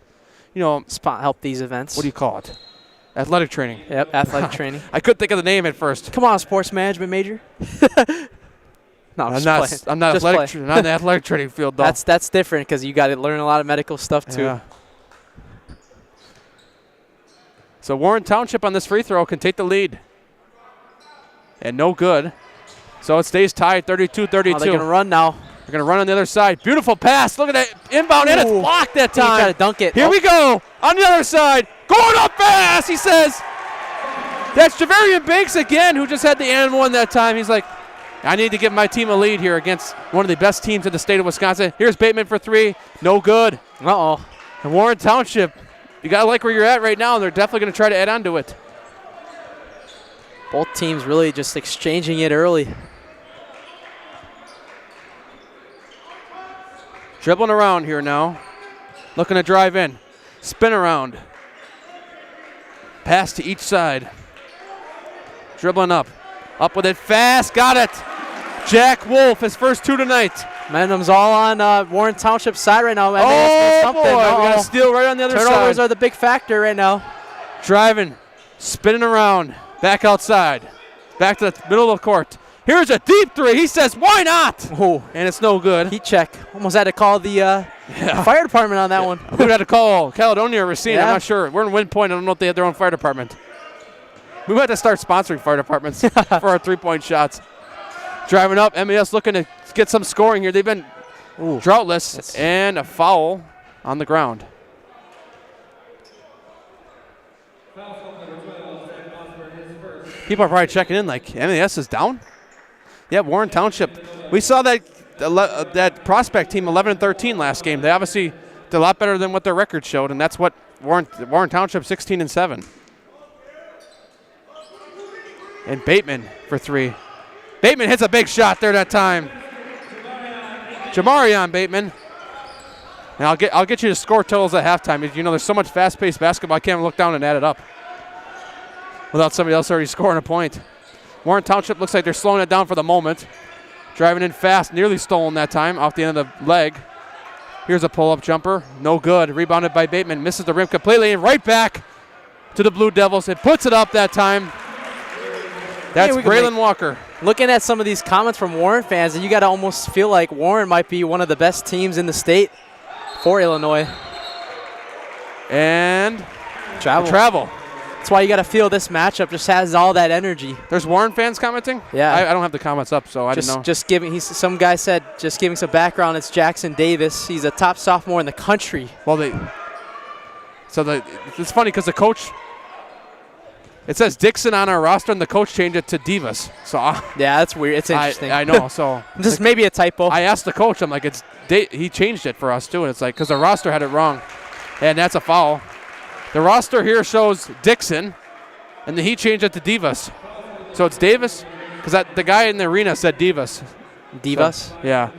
help these events. What do you call it? Athletic training. Yep, athletic training. I couldn't think of the name at first. Come on, sports management major. No, I'm not on the athletic training field, though. That's different because you got to learn a lot of medical stuff too. Yeah. So Warren Township on this free throw can take the lead. And no good. So it stays tied 32-32. They're going to run now. They're going to run on the other side. Beautiful pass. Look at that inbound, and it's blocked that time. He tried to dunk it. Here we go. On the other side. Going up fast, he says. That's Javarian Banks again, who just had the and one that time. He's like, I need to give my team a lead here against one of the best teams in the state of Wisconsin. Here's Bateman for three. No good. Uh-oh. And Warren Township, you got to like where you're at right now, and they're definitely going to try to add on to it. Both teams really just exchanging it early. Dribbling around here now. Looking to drive in. Spin around. Pass to each side. Dribbling up. Up with it fast. Got it. Jack Wolf, his first two tonight. Momentum's all on Warren Township's side right now. Oh, boy. We got a steal right on the other side. Turnovers are the big factor right now. Driving. Spinning around. Back outside. Back to the middle of the court. Here's a deep three. He says, why not? Oh. And it's no good. Heat check. Almost had to call the fire department on that one. Who had to call? Caledonia or Racine? Yeah. I'm not sure. We're in Wind Point. I don't know if they have their own fire department. We might have to start sponsoring fire departments for our three-point shots. Driving up. MAS looking to get some scoring here. They've been droughtless. And a foul on the ground. People are probably checking in like, MAS is down? Yeah, Warren Township. We saw that prospect team 11-13 last game. They obviously did a lot better than what their record showed, and that's what Warren Township 16-7. And Bateman for three. Bateman hits a big shot there that time. Jamarion Bateman. And I'll get you to score totals at halftime. You know, there's so much fast-paced basketball, I can't even look down and add it up without somebody else already scoring a point. Warren Township looks like they're slowing it down for the moment. Driving in fast, nearly stolen that time off the end of the leg. Here's a pull-up jumper, no good. Rebounded by Bateman, misses the rim completely, and right back to the Blue Devils. It puts it up that time. That's Braylon Walker. Looking at some of these comments from Warren fans, and you got to almost feel like Warren might be one of the best teams in the state for Illinois. And travel. That's why you got to feel this matchup just has all that energy. There's Warren fans commenting? Yeah. I don't have the comments up, so I don't know. Some guy said, just giving some background, it's Jackson Davis. He's a top sophomore in the country. Well, it's funny because the coach, it says Dixon on our roster, and the coach changed it to Divas. So yeah, that's weird. It's interesting. I know. So this is maybe a typo. I asked the coach. I'm like, he changed it for us too, and it's like because the roster had it wrong, and that's a foul. The roster here shows Dixon, and then he changed it to Divas. So it's Davis, because the guy in the arena said Divas. Divas? So, yeah.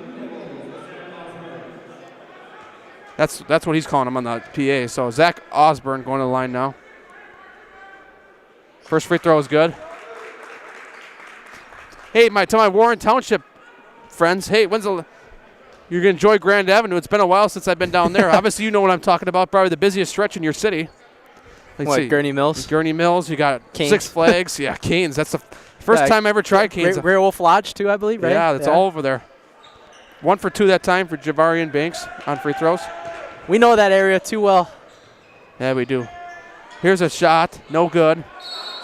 That's what he's calling him on the PA. So Zach Osborne going to the line now. First free throw is good. Hey, to my Warren Township friends, hey, you're going to enjoy Grand Avenue. It's been a while since I've been down there. Obviously, you know what I'm talking about. Probably the busiest stretch in your city. Gurney Mills? Gurney Mills. You got Canes. Six Flags. Yeah, Canes. That's the first time I ever tried Canes. Rare Wolf Lodge, too, I believe, right? Yeah, that's all over there. 1 for 2 that time for Javarian Banks on free throws. We know that area too well. Yeah, we do. Here's a shot. No good.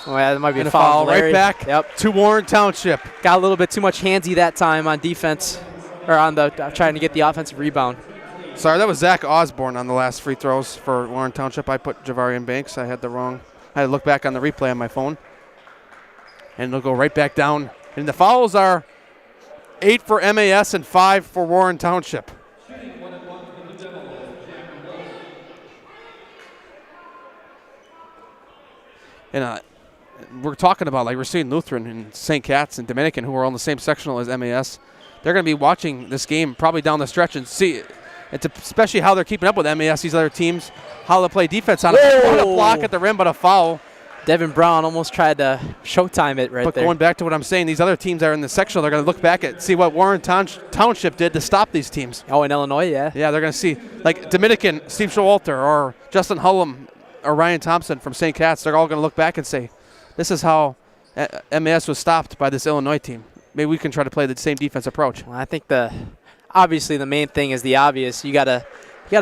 Oh, yeah, that might be And a foul. right back Yep. to Warren Township. Got a little bit too much handsy that time on defense, or on the trying to get the offensive rebound. Sorry, that was Zach Osborne on the last free throws for Warren Township. I put Javarian Banks. I had the wrong. I had to look back on the replay on my phone. And it'll go right back down. And the fouls are 8 for MAS and 5 for Warren Township. And we're talking about, like, we're seeing Lutheran and St. Cat's and Dominican, who are on the same sectional as MAS. They're going to be watching this game probably down the stretch and see, especially how they're keeping up with MAS, these other teams, how they play defense on it. What a block at the rim, but a foul. Devin Brown almost tried to showtime it right there. But going back to what I'm saying, these other teams that are in the sectional, they're going to look back at see what Warren Township did to stop these teams. Oh, in Illinois, yeah. Yeah, they're going to see, like Dominican, Steve Showalter, or Justin Hullum, or Ryan Thompson from St. Cat's. They're all going to look back and say, this is how MAS was stopped by this Illinois team. Maybe we can try to play the same defense approach. Well, I think obviously the main thing is the obvious. You gotta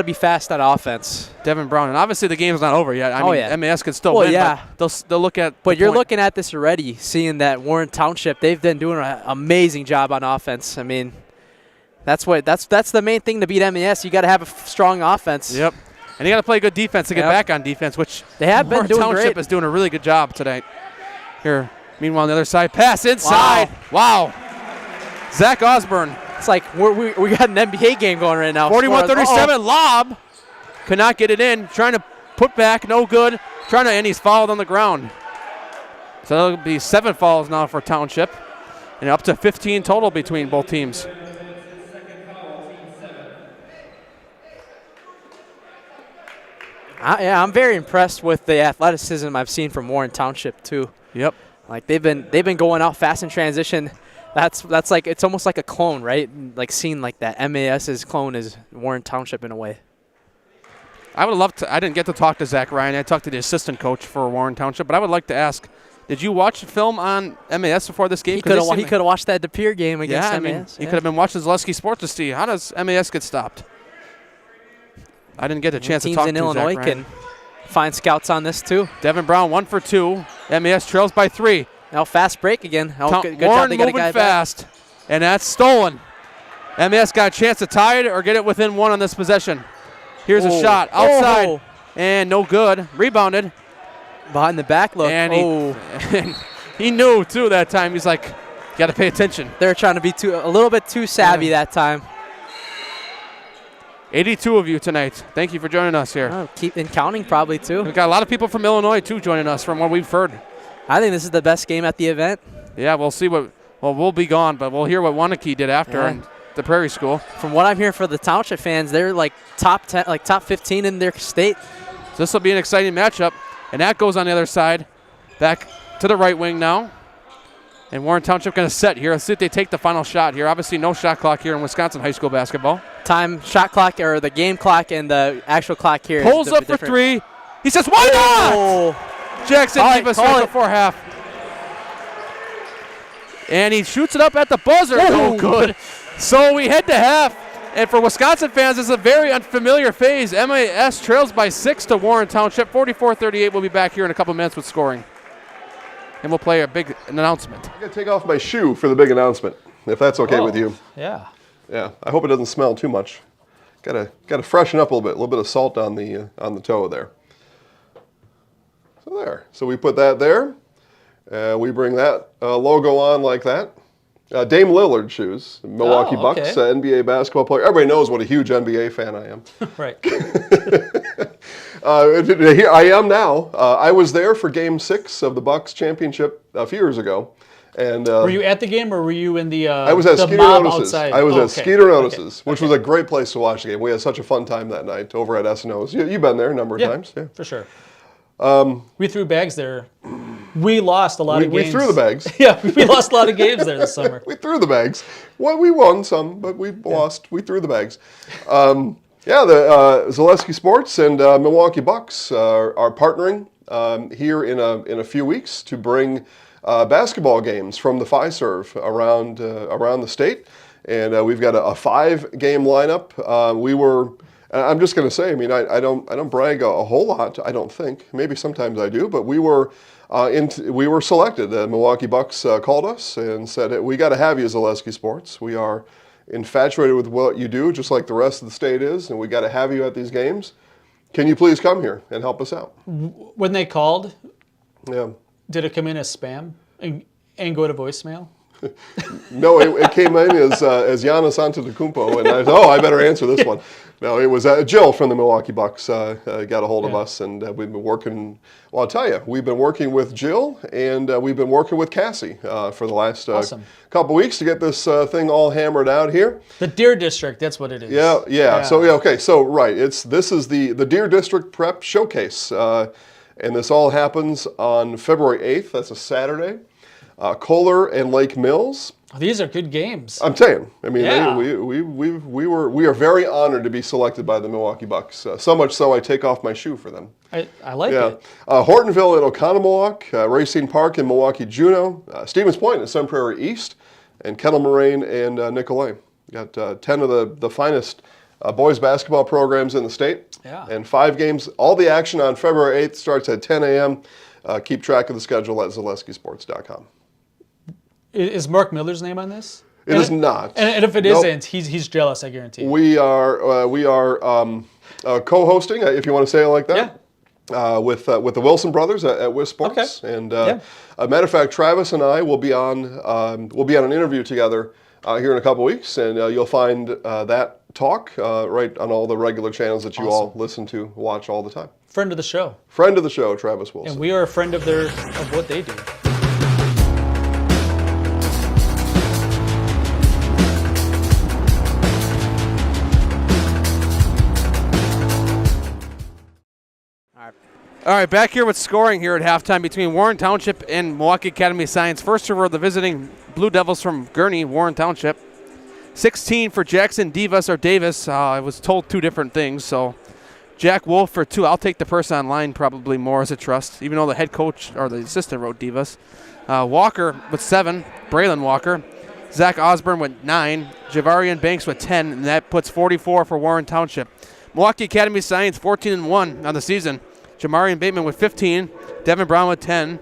be fast on offense. Devin Brown, and obviously the game's not over yet. I mean, MAS could still win, but they'll look at. But you're looking at this already, seeing that Warren Township, they've been doing an amazing job on offense. I mean, that's the main thing to beat MAS. You got to have a strong offense. Yep, and you got to play good defense to get back on defense, which they have been doing Township great. is doing a really good job tonight. Here, meanwhile on the other side, pass inside. Wow. Zach Osborne. It's like we got an NBA game going right now. 41-37 lob. Could not get it in. Trying to put back, no good. And he's fouled on the ground. So that'll be 7 fouls now for Township. And up to 15 total between both teams. I'm very impressed with the athleticism I've seen from Warren Township too. Yep. Like they've been going out fast in transition. That's like, it's almost like a clone, right? Like seeing like that MAS's clone is Warren Township in a way. I would love to. I didn't get to talk to Zach Ryan. I talked to the assistant coach for Warren Township, but I would like to ask, did you watch the film on MAS before this game? He could have watched that De Pere game against MAS. Mean, he could have been watching Zaleski Sports to see how does MAS get stopped. I didn't get a chance to talk to Zach Ryan. Teams in Illinois can find scouts on this too. Devin Brown 1 for 2. MAS trails by 3. Now fast break again. Good Warren job. They got a moving guy fast, back. And that's stolen. MAS got a chance to tie it or get it within 1 on this possession. Here's a shot outside, and no good. Rebounded. Behind the back look. And he knew, too, that time. He's like, got to pay attention. They're trying to be a little bit too savvy that time. 82 of you tonight. Thank you for joining us here. Oh, keep in counting probably, too. We've got a lot of people from Illinois, too, joining us from what we've heard. I think this is the best game at the event. Yeah, we'll see we'll be gone, but we'll hear what Wanakee did after in the Prairie School. From what I'm hearing for the Township fans, they're like top 10, like top 15 in their state. So this will be an exciting matchup, and that goes on the other side. Back to the right wing now. And Warren Township going to set here. Let's see if they take the final shot here. Obviously no shot clock here in Wisconsin high school basketball. Shot clock, or the game clock and the actual clock here. Pulls up for 3. He says, why not? Jackson keep us right before half. And he shoots it up at the buzzer. No good. So we head to half. And for Wisconsin fans, it's a very unfamiliar phase. MAS trails by 6 to Warren Township. 44-38. We'll be back here in a couple minutes with scoring. And we'll play a big announcement. I'm going to take off my shoe for the big announcement, if that's okay with you. Yeah. Yeah, I hope it doesn't smell too much. Got to freshen up a little bit of salt on the toe there. So there. So we put that there. We bring that logo on like that. Dame Lillard shoes, Milwaukee Bucks, NBA basketball player. Everybody knows what a huge NBA fan I am. Right. Here I am now. I was there for Game 6 of the Bucks championship a few years ago. And were you at the game, or were you in the I was at Skeeter Notices. Outside? I was at Skeeter Notices, which was a great place to watch the game. We had such a fun time that night over at S&O's. You've been there a number of times. Yeah, for sure. We threw bags there. We lost a lot of games. We threw the bags. Yeah, we lost a lot of games there this summer. We threw the bags. Well, we won some, but we lost. We threw the bags. The Zaleski Sports and Milwaukee Bucks are partnering here in a few weeks to bring basketball games from the Fiserv around the state, and we've got a 5-game lineup. We were I'm just going to say, I mean, I don't brag a whole lot. I don't think. Maybe sometimes I do, but we were selected. The Milwaukee Bucks called us and said, hey, we got to have you, Zaleski Sports. We are infatuated with what you do, just like the rest of the state is, and we got to have you at these games. Can you please come here and help us out? When they called, yeah, did it come in as spam and go to voicemail? No, it came in as Giannis Antetokounmpo, and I thought, I better answer this one. No, it was Jill from the Milwaukee Bucks got a hold of us, and we've been working. Well, I'll tell you, we've been working with Jill, and we've been working with Cassie for the last couple weeks to get this thing all hammered out here. The Deer District, that's what it is. Yeah. So okay, so right, this is the Deer District Prep Showcase, and this all happens on February 8th. That's a Saturday. Kohler and Lake Mills. These are good games. I'm saying. I mean, we are very honored to be selected by the Milwaukee Bucks. So much so, I take off my shoe for them. I like it. Hortonville at Oconomowoc, Racine Park in Milwaukee, Juneau, Stevens Point at Sun Prairie East, and Kettle Moraine and Nicolay. Got 10 of the finest boys basketball programs in the state. Yeah. And 5 games. All the action on February 8th starts at 10 a.m. Keep track of the schedule at ZaleskiSports.com. Is Mark Miller's name on this? It is not. And if it isn't, he's jealous, I guarantee. We are co-hosting, if you want to say it like that, with the Wilson brothers at WIAA Sports. Okay. And a matter of fact, Travis and I will be on an interview together here in a couple weeks, and you'll find that talk right on all the regular channels that you all listen to, watch all the time. Friend of the show. Friend of the show, Travis Wilson. And we are a friend of what they do. All right, back here with scoring here at halftime between Warren Township and Milwaukee Academy of Science. First over the visiting Blue Devils from Gurnee, Warren Township. 16 for Jackson Davis. I was told 2 different things, so Jack Wolf for 2. I'll take the person online probably more as a trust, even though the head coach or the assistant wrote Divas. Walker with 7, Braylon Walker. Zach Osborne with 9, Javarian Banks with 10, and that puts 44 for Warren Township. Milwaukee Academy of Science 14-1 on the season. Jamarian Bateman with 15, Devin Brown with 10,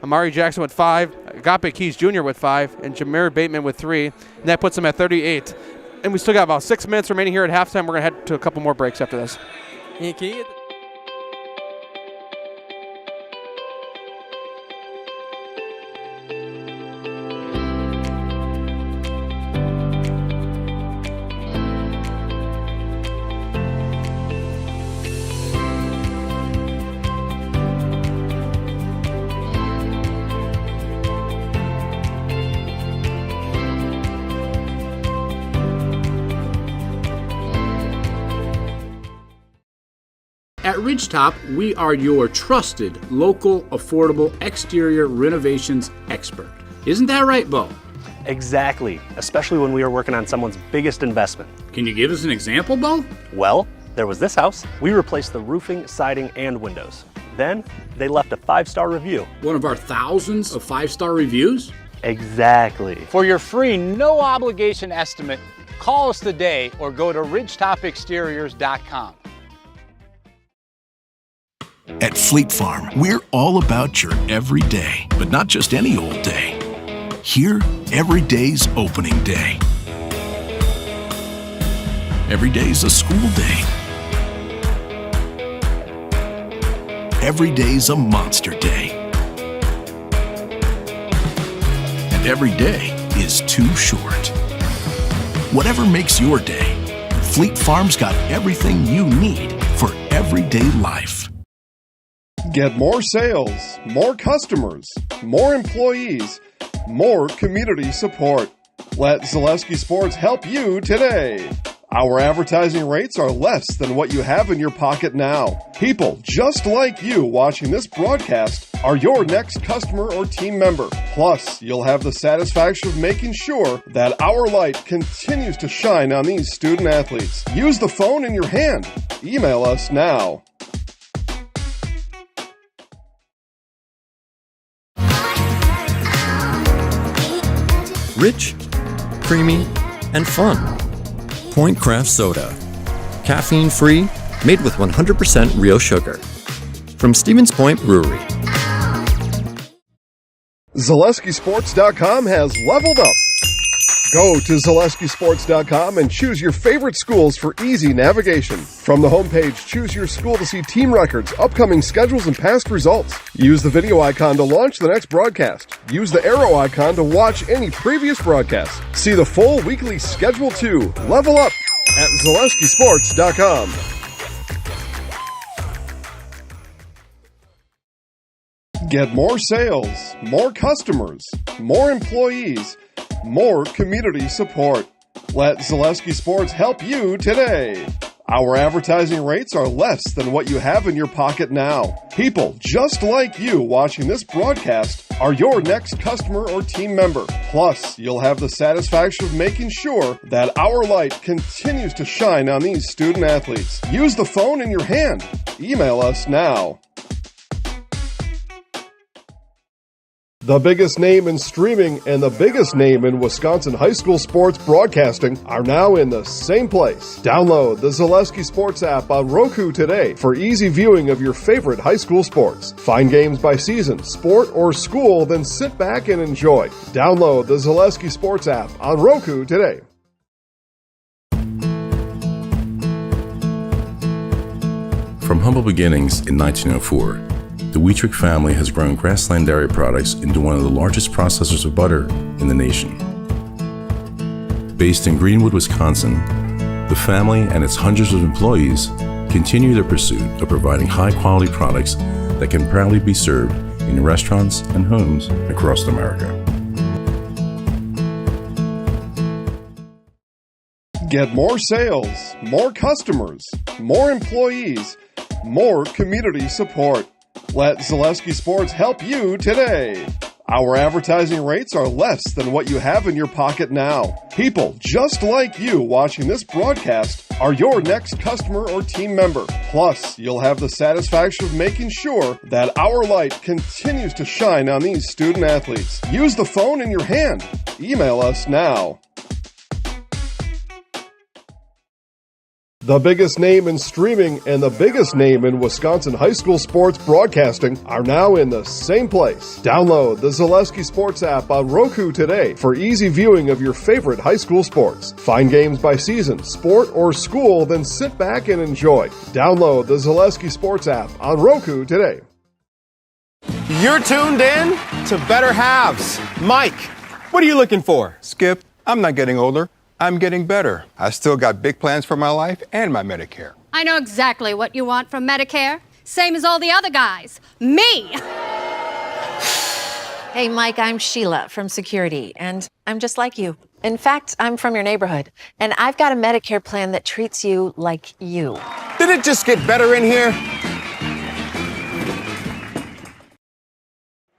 Amari Jackson with 5, Agape Keys Jr. with 5, and Jameer Bateman with 3, and that puts him at 38. And we still got about 6 minutes remaining here at halftime. We're going to head to a couple more breaks after this. At Ridgetop, we are your trusted, local, affordable exterior renovations expert. Isn't that right, Bo? Exactly, especially when we are working on someone's biggest investment. Can you give us an example, Bo? Well, there was this house. We replaced the roofing, siding, and windows. Then, they left a 5-star review. One of our thousands of 5-star reviews? Exactly. For your free, no-obligation estimate, call us today or go to ridgetopexteriors.com. At Fleet Farm, we're all about your everyday, but not just any old day. Here, every day's opening day. Every day's a school day. Every day's a monster day. And every day is too short. Whatever makes your day, Fleet Farm's got everything you need for everyday life. Get more sales, more customers, more employees, more community support. Let Zaleski Sports help you today. Our advertising rates are less than what you have in your pocket now. People just like you watching this broadcast are your next customer or team member. Plus, you'll have the satisfaction of making sure that our light continues to shine on these student athletes. Use the phone in your hand. Email us now. Rich, creamy, and fun. Point Craft Soda. caffeine-free, made with 100% real sugar. From Stevens Point Brewery. ZaleskiSports.com has leveled up. Go to ZaleskiSports.com and choose your favorite schools for easy navigation. From the homepage, choose your school to see team records, upcoming schedules, and past results. Use the video icon to launch the next broadcast. Use the arrow icon to watch any previous broadcast. See the full weekly schedule too. Level up at ZaleskiSports.com. Get more sales, more customers, more employees, more community support. Let Zaleski Sports help you today. Our advertising rates are less than what you have in your pocket now. People just like you watching this broadcast are your next customer or team member. Plus, you'll have the satisfaction of making sure that our light continues to shine on these student athletes. Use the phone in your hand. Email us now. The biggest name in streaming and the biggest name in Wisconsin high school sports broadcasting are now in the same place. Download the Zaleski Sports app on Roku today for easy viewing of your favorite high school sports. Find games by season, sport, or school, then sit back and enjoy. Download the Zaleski Sports app on Roku today. From humble beginnings in 1904, the Wheatrick family has grown Grassland Dairy Products into one of the largest processors of butter in the nation. Based in Greenwood, Wisconsin, the family and its hundreds of employees continue their pursuit of providing high-quality products that can proudly be served in restaurants and homes across America. Get more sales, more customers, more employees, more community support. Let Zaleski Sports help you today. Our advertising rates are less than what you have in your pocket now. People just like you watching this broadcast are your next customer or team member. Plus, you'll have the satisfaction of making sure that our light continues to shine on these student athletes. Use the phone in your hand. Email us now. The biggest name in streaming and the biggest name in Wisconsin high school sports broadcasting are now in the same place. Download the Zaleski Sports app on Roku today for easy viewing of your favorite high school sports. Find games by season, sport, or school, then sit back and enjoy. Download the Zaleski Sports app on Roku today. You're tuned in to Better Halves. Mike, what are you looking for? Skip, I'm not getting older. I'm getting better. I still got big plans for my life and my Medicare. I know exactly what you want from Medicare. Same as all the other guys. Me! Hey, Mike, I'm Sheila from Security, and I'm just like you. In fact, I'm from your neighborhood, and I've got a Medicare plan that treats you like you. Did it just get better in here?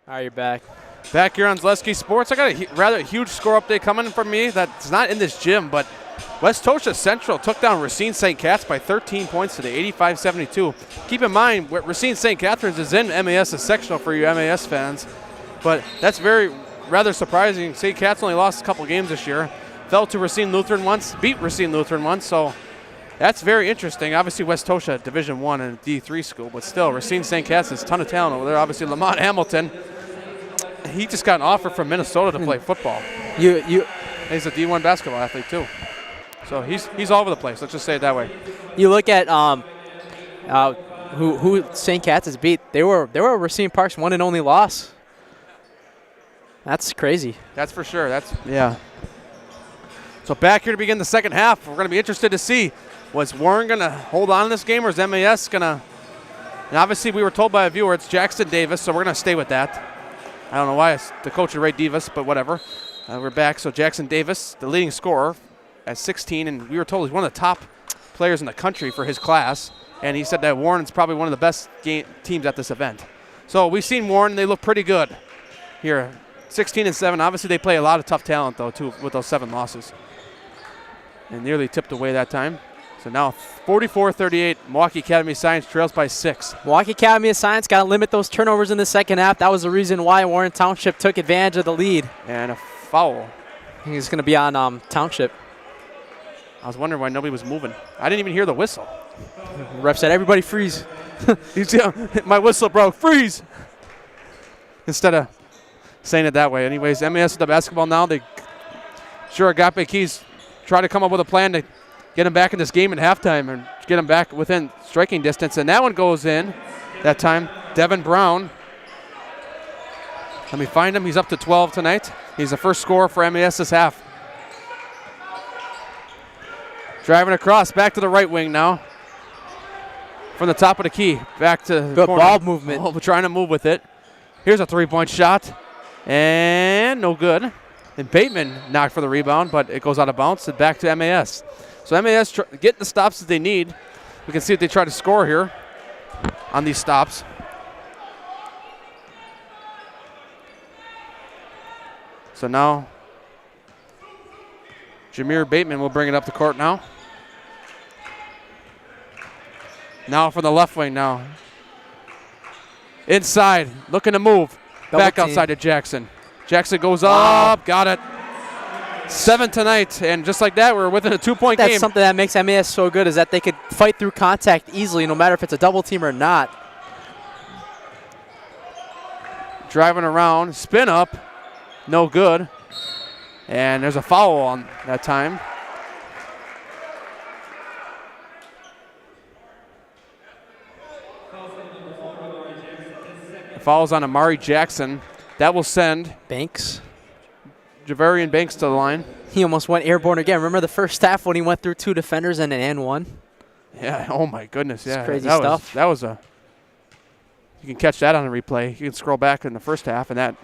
All right, you're back. Back here on Zaleski Sports, I got a rather huge score update coming from me that's not in this gym, but West Tosha Central took down Racine St. Cat's by 13 points today, 85-72. Keep in mind, Racine St. Catharines is in MAS's sectional for you MAS fans, but that's rather surprising. St. Cat's only lost a couple games this year. Fell to Racine Lutheran once, beat Racine Lutheran once, so that's very interesting. Obviously, West Tosha, Division I and D3 school, but still, Racine St. Cat's has a ton of talent over there. Obviously, Lamont Hamilton, he just got an offer from Minnesota to play football. He's a D1 basketball athlete too, so he's all over the place. Let's just say it that way. You look at who St. Cat's has beat. They were Racine Park's one and only loss. That's crazy. That's for sure. Yeah. So back here to begin the second half, we're going to be interested to see, was Warren going to hold on in this game, or is MAS going to? And obviously, we were told by a viewer it's Jackson Davis, so we're going to stay with that. I don't know why the coach is Ray Davis, but whatever. We're back. So Jackson Davis, the leading scorer at 16, and we were told he's one of the top players in the country for his class. And he said that Warren's probably one of the best teams at this event. So we've seen Warren; they look pretty good here, 16-7. Obviously, they play a lot of tough talent though too with those 7 losses, and nearly tipped away that time. So now 44-38, Milwaukee Academy of Science trails by 6. Milwaukee Academy of Science got to limit those turnovers in the second half. That was the reason why Warren Township took advantage of the lead. And a foul. He's going to be on Township. I was wondering why nobody was moving. I didn't even hear the whistle. Ref said, everybody freeze. My whistle broke. Freeze! Instead of saying it that way. Anyways, MAS with the basketball now. They sure Agape Keys try to come up with a plan to get him back in this game at halftime and get him back within striking distance. And that one goes in that time. Devin Brown. Let me find him. He's up to 12 tonight. He's the first scorer for MAS this half. Driving across, back to the right wing now. From the top of the key, back to the good corner. ball movement. Oh, trying to move with it. Here's a three-point shot. And no good. And Bateman knocked for the rebound, but it goes out of bounds and back to MAS. So MAS getting the stops that they need. We can see if they try to score here on these stops. So now Jameer Bateman will bring it up the court now. Now from the left wing now. Inside, looking to move. Back outside to Jackson. Jackson goes up, got it. 7 tonight, and just like that, we're within a 2-point game. That's something that makes MAS so good, is that they could fight through contact easily, no matter if it's a double team or not. Driving around, spin up, no good. And there's a foul on that time. Foul's on Amari Jackson. That will send Banks. Javarian Banks to the line. He almost went airborne again. Remember the first half when he went through 2 defenders and an and one? Yeah, oh my goodness. Yeah, crazy stuff. That was a, you can catch that on the replay. You can scroll back in the first half, and that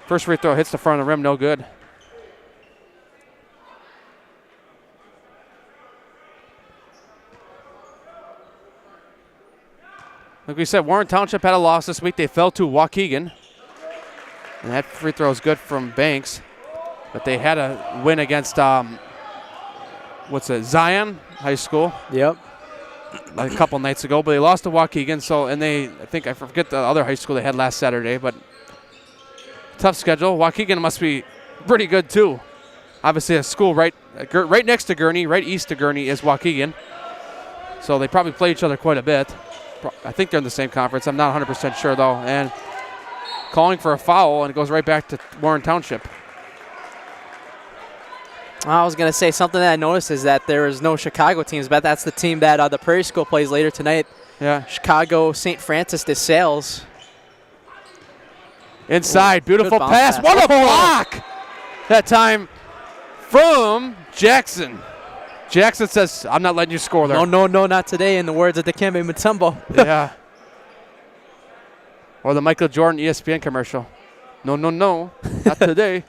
first free throw hits the front of the rim, no good. Like we said, Warren Township had a loss this week. They fell to Waukegan. And that free throw is good from Banks. But they had a win against, Zion High School. Yep. A couple nights ago. But they lost to Waukegan. So, and I forget the other high school they had last Saturday. But tough schedule. Waukegan must be pretty good too. Obviously a school right next to Gurney, right east of Gurney is Waukegan. So they probably play each other quite a bit. I think they're in the same conference. I'm not 100% sure, though. And calling for a foul, and it goes right back to Warren Township. I was going to say something that I noticed is that there is no Chicago teams, but that's the team that the Prairie School plays later tonight. Yeah. Chicago St. Francis de Sales. Inside, beautiful pass. What a block! That time from Jackson. Jackson says, I'm not letting you score there. No, not today, in the words of Dikembe Mutombo. Yeah. Or the Michael Jordan ESPN commercial. No, not today.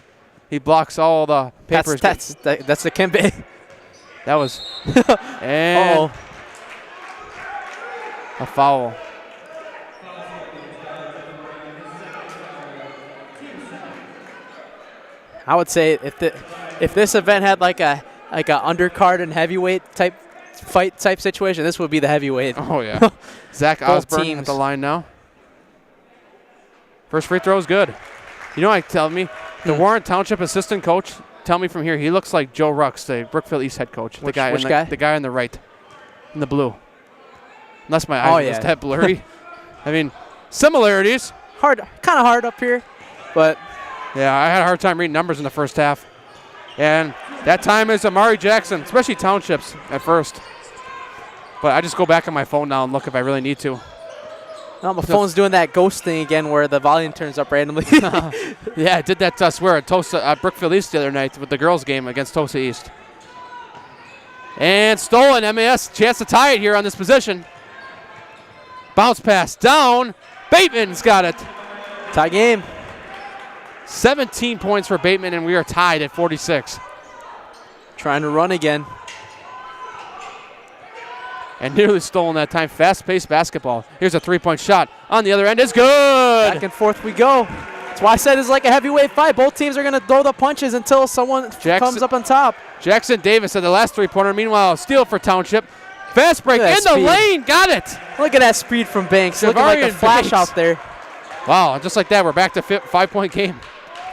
He blocks all the papers. That's Dikembe. That was. And a foul. I would say if this event had like a undercard and heavyweight type situation, this would be the heavyweight. Oh yeah. Zach Osborne at the line now. First free throw is good. You know, the Warren Township assistant coach, tell me from here, he looks like Joe Rux, the Brookfield East head coach. Which guy? The guy on the right, in the blue. Unless my eyes are just that blurry. I mean, similarities. Kind of hard up here, but yeah, I had a hard time reading numbers in the first half. And that time is Amari Jackson, especially Townships at first. But I just go back on my phone now and look if I really need to. No, my phone's doing that ghost thing again where the volume turns up randomly. Yeah, I did that to swear at Brookfield East the other night with the girls' game against Tosa East. And stolen. MAS chance to tie it here on this possession. Bounce pass down. Bateman's got it. Tie game. 17 points for Bateman, and we are tied at 46. Trying to run again. And nearly stolen that time. Fast-paced basketball. Here's a three-point shot. On the other end is good. Back and forth we go. That's why I said it's like a heavyweight fight. Both teams are going to throw the punches until someone comes up on top. Jackson Davis at the last three-pointer. Meanwhile, steal for Township. Fast break in the lane. Got it. Look at that speed from Banks. Looking like a flash out there. Wow, just like that, we're back to 5-point game.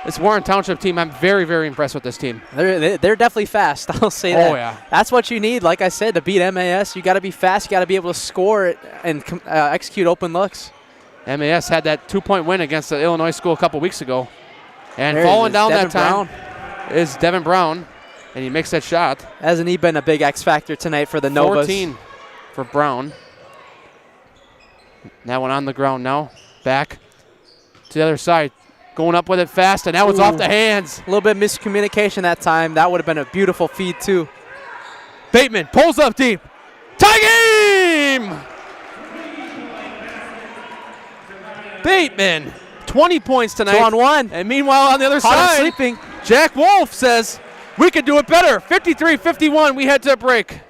This Warren Township team, I'm very, very impressed with this team. They're definitely fast. I'll say that. Oh, yeah. That's what you need. Like I said, to beat MAS, you got to be fast. You got to be able to score and execute open looks. MAS had that 2-point win against the Illinois school a couple weeks ago. And falling down that time is Devin Brown, and he makes that shot. Hasn't he been a big X factor tonight for the Novas? 14 for Brown. That one on the ground now. Back to the other side. Going up with it fast, and that one's off the hands. A little bit of miscommunication that time. That would have been a beautiful feed, too. Bateman pulls up deep. Tie game! Bateman, 20 points tonight. 2-on-1. And meanwhile, on the other Caught him side, sleeping. Jack Wolf says, we can do it better. 53-51, we head to a break.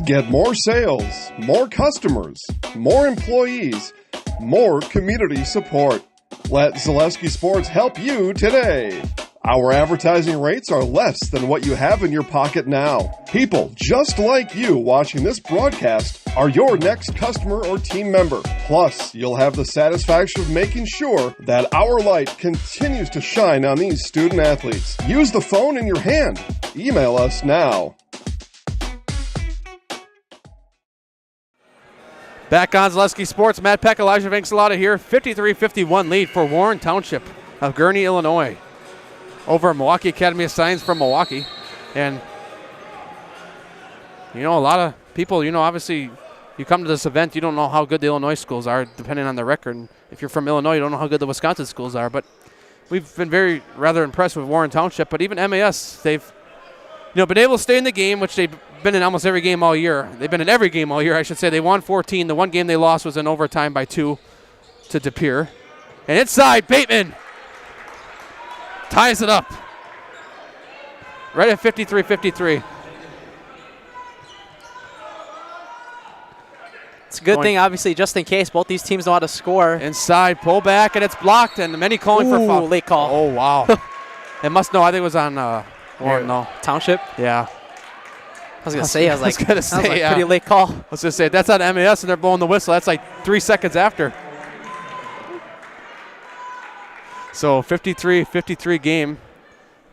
Get more sales, more customers, more employees, more community support. Let Zaleski Sports help you today. Our advertising rates are less than what you have in your pocket now. People just like you watching this broadcast are your next customer or team member. Plus, you'll have the satisfaction of making sure that our light continues to shine on these student athletes. Use the phone in your hand. Email us now. Back on Zaleski Sports, Matt Peck, Elijah Vanxalata here. 53-51 lead for Warren Township of Gurnee, Illinois, over Milwaukee Academy of Science from Milwaukee. And, you know, a lot of people, you know, obviously you come to this event, you don't know how good the Illinois schools are, depending on their record. And if you're from Illinois, you don't know how good the Wisconsin schools are. But we've been rather impressed with Warren Township. But even MAS, they've, you know, been able to stay in the game, which they've been in almost every game all year. They've been in every game all year, I should say. They won 14. The one game they lost was in overtime by 2 to De Pere. And inside, Bateman ties it up. Right at 53-53. It's a good thing, obviously, just in case. Both these teams know how to score. Inside, pull back, and it's blocked, and many calling for foul. Late call. Oh, wow. It must know. I think it was on Warren, no. Township? Yeah. I was going to say, I was like, yeah. pretty late call. I was going to say, that's on MAS, and they're blowing the whistle. That's like 3 seconds after. So 53-53 game.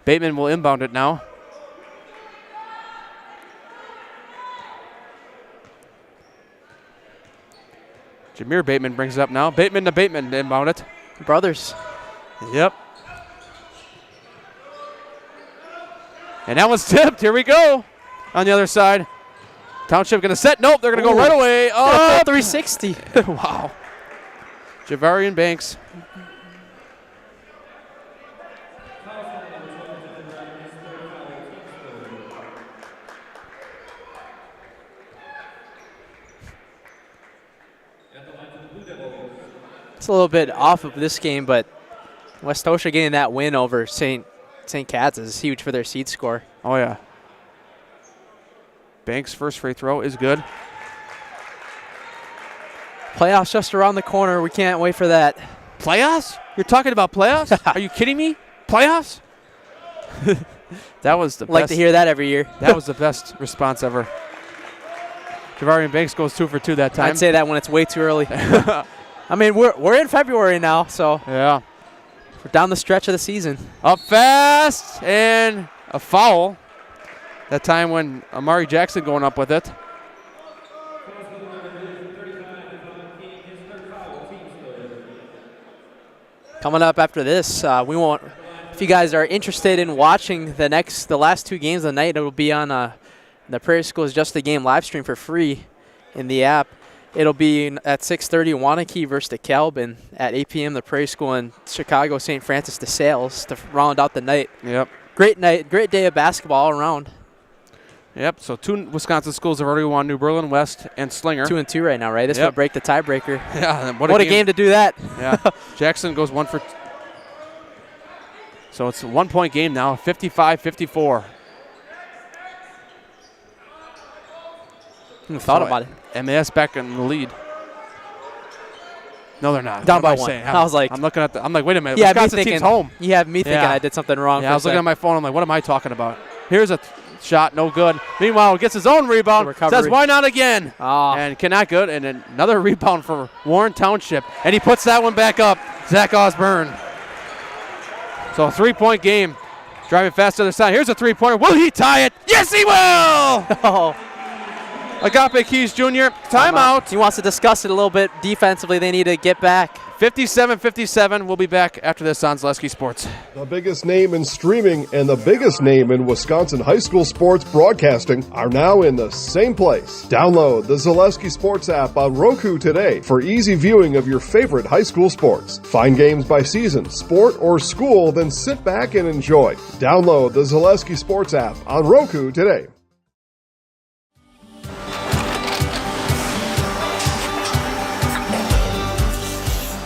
Bateman will inbound it now. Jameer Bateman brings it up now. Bateman to inbound it. Brothers. Yep. And that one's tipped. Here we go. On the other side. Township going to set. Nope, they're going to go right away. Oh, 360. Wow. Javarian Banks. It's a little bit off of this game, but Westosha getting that win over St. Cat's is huge for their seed score. Oh, yeah. Banks' first free throw is good. Playoffs just around the corner. We can't wait for that. Playoffs? You're talking about playoffs? Are you kidding me? Playoffs? That was the best. Like to hear that every year. That was the best response ever. Javarian Banks goes 2 for 2 that time. I'd say that when it's way too early. I mean, we're in February now, so yeah, we're down the stretch of the season. Up fast, and a foul. That time when Amari Jackson going up with it. Coming up after this, we won't. If you guys are interested in watching the last 2 games of the night, it will be on the Prairie Schools Just a Game live stream for free in the app. It'll be at 6:30 Wanakee versus DeKalb, and at 8 p.m. the Prairie School in Chicago St. Francis de Sales to round out the night. Yep. Great night, great day of basketball all around. Yep. So 2 Wisconsin schools have already won: New Berlin West and Slinger. 2-2 right now, right? This will break the tiebreaker. Yeah. What a game to do that. Yeah. Jackson goes 1 for So it's a 1-point game now, 55-54. Thought about it. MAS back in the lead. No, they're not. Down by What am 1. saying? I was like, I'm looking at I'm like, wait a minute. Yeah, Wisconsin team's home. You have me thinking I did something wrong. Yeah, I was looking at my phone. I'm like, what am I talking about? Here's a shot, no good. Meanwhile, gets his own rebound. Says, why not again? And cannot good. And another rebound for Warren Township. And he puts that one back up. Zach Osborne. So a 3-point game. Driving fast to the other side. Here's a 3-pointer. Will he tie it? Yes, he will! Agape Keys Jr. Timeout. He wants to discuss it a little bit defensively. They need to get back. 57-57. We'll be back after this on Zaleski Sports. The biggest name in streaming and the biggest name in Wisconsin high school sports broadcasting are now in the same place. Download the Zaleski Sports app on Roku today for easy viewing of your favorite high school sports. Find games by season, sport, or school, then sit back and enjoy. Download the Zaleski Sports app on Roku today.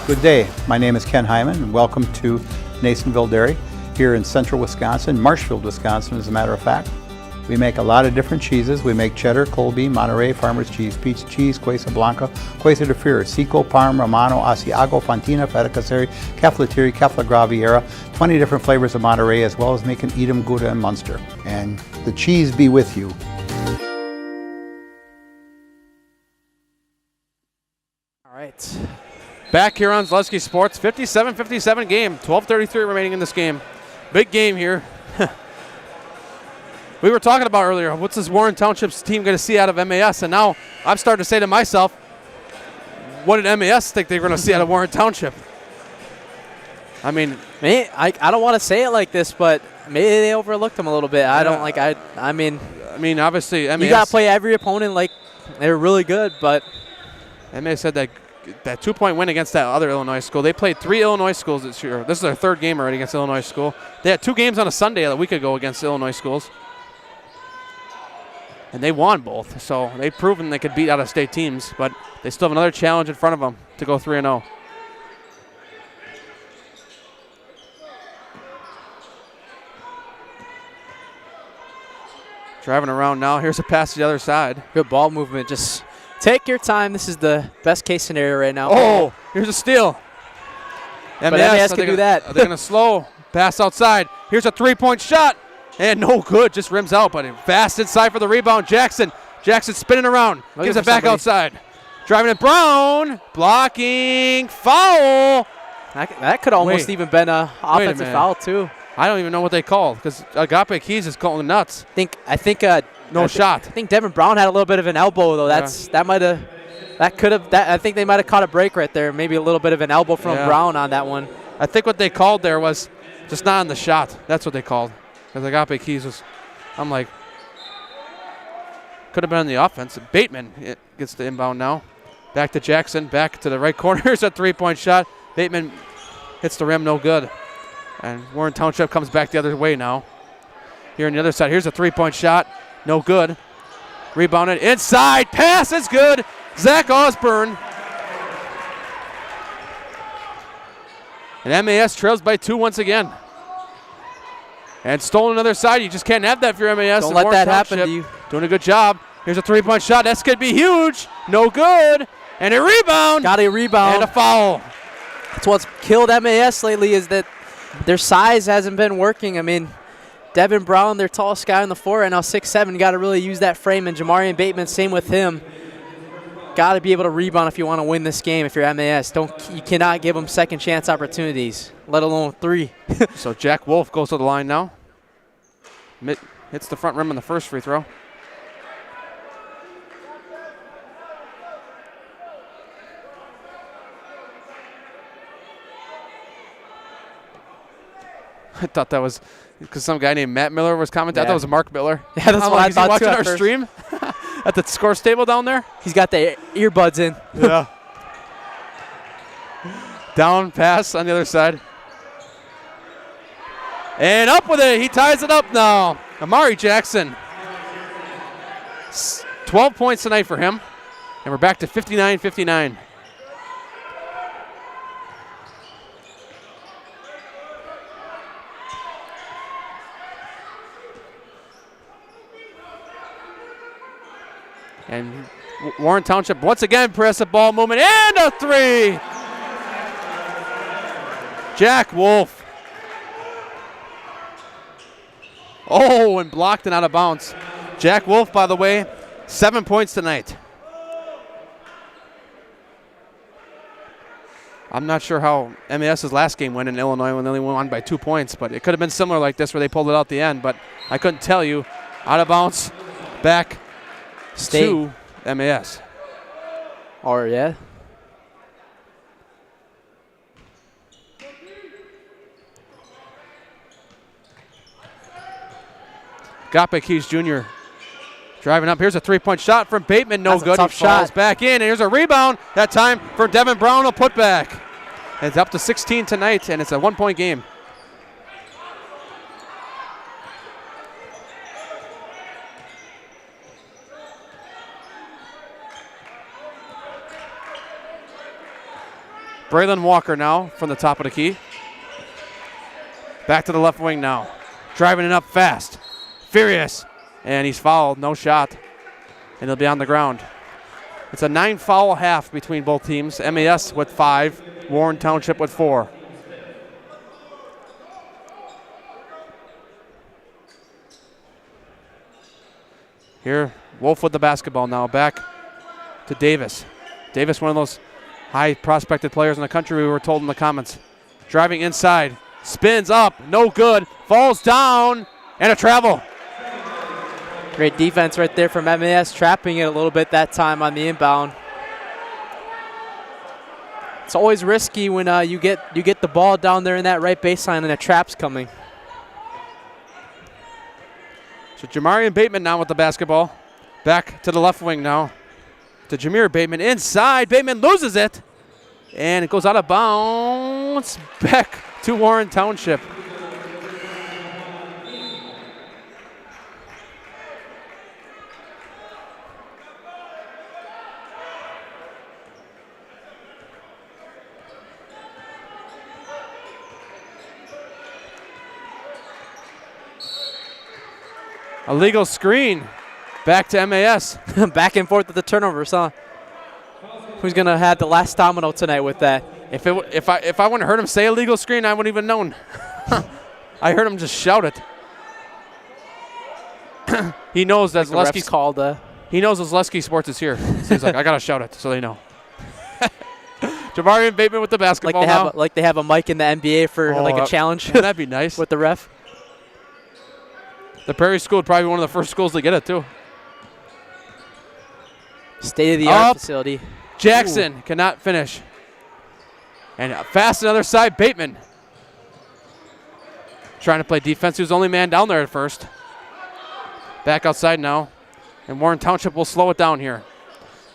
Good day. My name is Ken Hyman, and welcome to Nasonville Dairy here in central Wisconsin, Marshfield, Wisconsin, as a matter of fact. We make a lot of different cheeses. We make cheddar, Colby, Monterey, Farmer's Cheese, Pizza Cheese, Quesa Blanca, Quesa de Fir, Seco, Parm, Romano, Asiago, Fontina, Feta Caseri, Caflatiri, Cafla Graviera, 20 different flavors of Monterey, as well as making Edam, Gouda, and Munster. And the cheese be with you. All right. Back here on Zaleski Sports, 57-57 game, 12:33 remaining in this game. Big game here. We were talking about earlier, what's this Warren Township's team going to see out of MAS? And now I'm starting to say to myself, what did MAS think they were going to see out of Warren Township? I mean, I don't want to say it like this, but maybe they overlooked them a little bit. I mean, obviously, MAS. You got to play every opponent like they're really good, but MAS said that 2-point win against that other Illinois school. They played 3 Illinois schools this year. This is their 3rd game already against Illinois school. They had 2 games on a Sunday a week ago against Illinois schools. And they won both. So they've proven they could beat out-of-state teams, but they still have another challenge in front of them to go 3-0. Driving around now. Here's a pass to the other side. Good ball movement. Just take your time. This is the best case scenario right now. Oh, here's a steal. But MAS can do that. Are they going to slow? Pass outside. Here's a 3-point shot. And no good. Just rims out, but fast inside for the rebound. Jackson spinning around. Gives it back outside. Driving it. Brown. Blocking. Foul. That could almost even been an offensive foul, too. I don't even know what they called because Agape Keys is calling nuts. I think no shot. I think Devin Brown had a little bit of an elbow though. I think they might have caught a break right there. Maybe a little bit of an elbow from Brown on that one. I think what they called there was just not on the shot. That's what they called. Because Agape Keys was, I'm like, could have been on the offense. Bateman gets the inbound now. Back to Jackson. Back to the right corner. Here's a 3-point shot. Bateman hits the rim, no good. And Warren Township comes back the other way now. Here on the other side, here's a 3-point shot. No good. Rebounded inside. Pass is good. Zach Osborne. And MAS trails by 2 once again. And stolen another side. You just can't have that for your MAS. Don't let that happen to you. Doing a good job. Here's a 3-point shot. That's going to be huge. No good. And a rebound. Got a rebound. And a foul. That's what's killed MAS lately is that their size hasn't been working. I mean, Devin Brown, their tallest guy on the floor right now, 6'7", got to really use that frame. And Jamarian Bateman, same with him. Got to be able to rebound if you want to win this game. If you're MAS, you cannot give them second chance opportunities, let alone 3. So Jack Wolf goes to the line now. Hits the front rim on the first free throw. I thought that was because some guy named Matt Miller was commenting. I thought it was Mark Miller. Yeah, that's what I thought too. Watching our stream at the score table down there. He's got the earbuds in. Yeah. Down pass on the other side. And up with it. He ties it up now. Amari Jackson. 12 points tonight for him. And we're back to 59-59. And Warren Township once again impressive ball movement and a 3. Jack Wolf. Oh, and blocked and out of bounds. Jack Wolf, by the way, 7 points tonight. I'm not sure how MAS's last game went in Illinois when they only won by 2 points, but it could have been similar like this where they pulled it out the end, but I couldn't tell you. Out of bounds, back to MAS. Or, yeah. Gopic Hughes Jr. driving up. Here's a 3-point shot from Bateman. No That's good. a tough He falls shot. back in. And here's a rebound. That time for Devin Brown, a putback. It's up to 16 tonight, and it's a 1-point game. Braylon Walker now from the top of the key. Back to the left wing now. Driving it up fast. Furious. And he's fouled. No shot. And he'll be on the ground. It's a 9-foul half between both teams. MAS with 5. Warren Township with 4. Here, Wolf with the basketball now. Back to Davis. Davis, one of those high prospected players in the country, we were told in the comments. Driving inside. Spins up. No good. Falls down. And a travel. Great defense right there from MAS, trapping it a little bit that time on the inbound. It's always risky when you get the ball down there in that right baseline and a trap's coming. So Jamarian Bateman now with the basketball. Back to the left wing now. To Jameer Bateman inside. Bateman loses it. And it goes out of bounds. Back to Warren Township. A legal screen. Back to MAS. Back and forth with the turnovers, huh? Who's gonna have the last domino tonight with that? If I wouldn't have heard him say a legal screen, I wouldn't even known. I heard him just shout it. He knows that Zaleski called. He knows Zaleski Sports is here, so he's like, I gotta shout it so they know. Jamarian Bateman with the basketball now. Like they have a mic in the NBA for like a challenge. Wouldn't that be nice? With the ref. The Prairie School would probably be one of the first schools to get it too. State-of-the-art facility. Jackson cannot finish. And fast on the other side, Bateman. Trying to play defense. He was the only man down there at first. Back outside now. And Warren Township will slow it down here.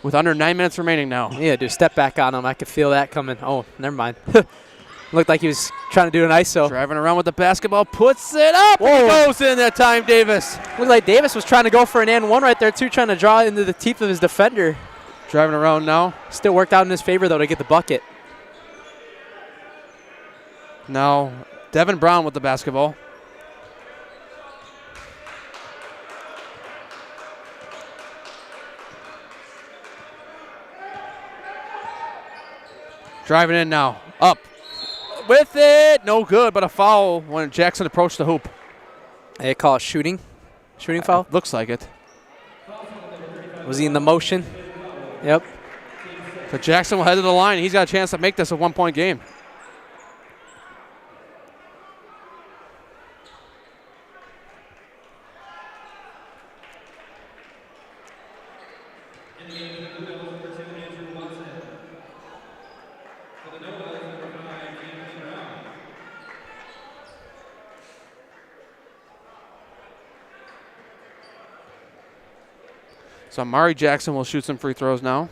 With under 9 minutes remaining now. Yeah, do a step back on him. I could feel that coming. Oh, never mind. Looked like he was trying to do an ISO. Driving around with the basketball, puts it up. Whoa. He goes in that time, Davis. Looked like Davis was trying to go for an and one right there, too, trying to draw into the teeth of his defender. Driving around now. Still worked out in his favor, though, to get the bucket. Now, Devin Brown with the basketball. Driving in now. Up. With it. No good, but a foul when Jackson approached the hoop. They call it shooting? Shooting foul? Looks like it. Was he in the motion? Yep. So Jackson will head to the line. He's got a chance to make this a 1-point game. So Amari Jackson will shoot some free throws now.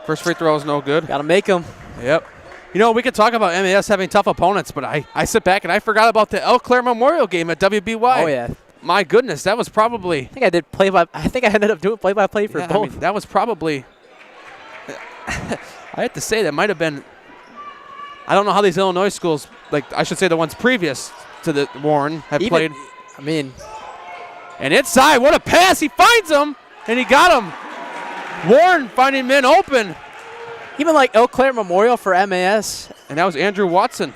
First free throw is no good. Got to make them. Yep. You know, we could talk about MAS having tough opponents, but I sit back and I forgot about the Eau Claire Memorial game at WBY. Oh, yeah. My goodness, that was probably... I think I ended up doing play-by-play for both. I mean, that was probably... I have to say, that might have been... I don't know how these Illinois schools, like I should say the ones previous to the Warren, have played. I mean... And inside, what a pass. He finds him, and he got him. Warren finding men open. Even like Eau Claire Memorial for MAS. And that was Andrew Watson.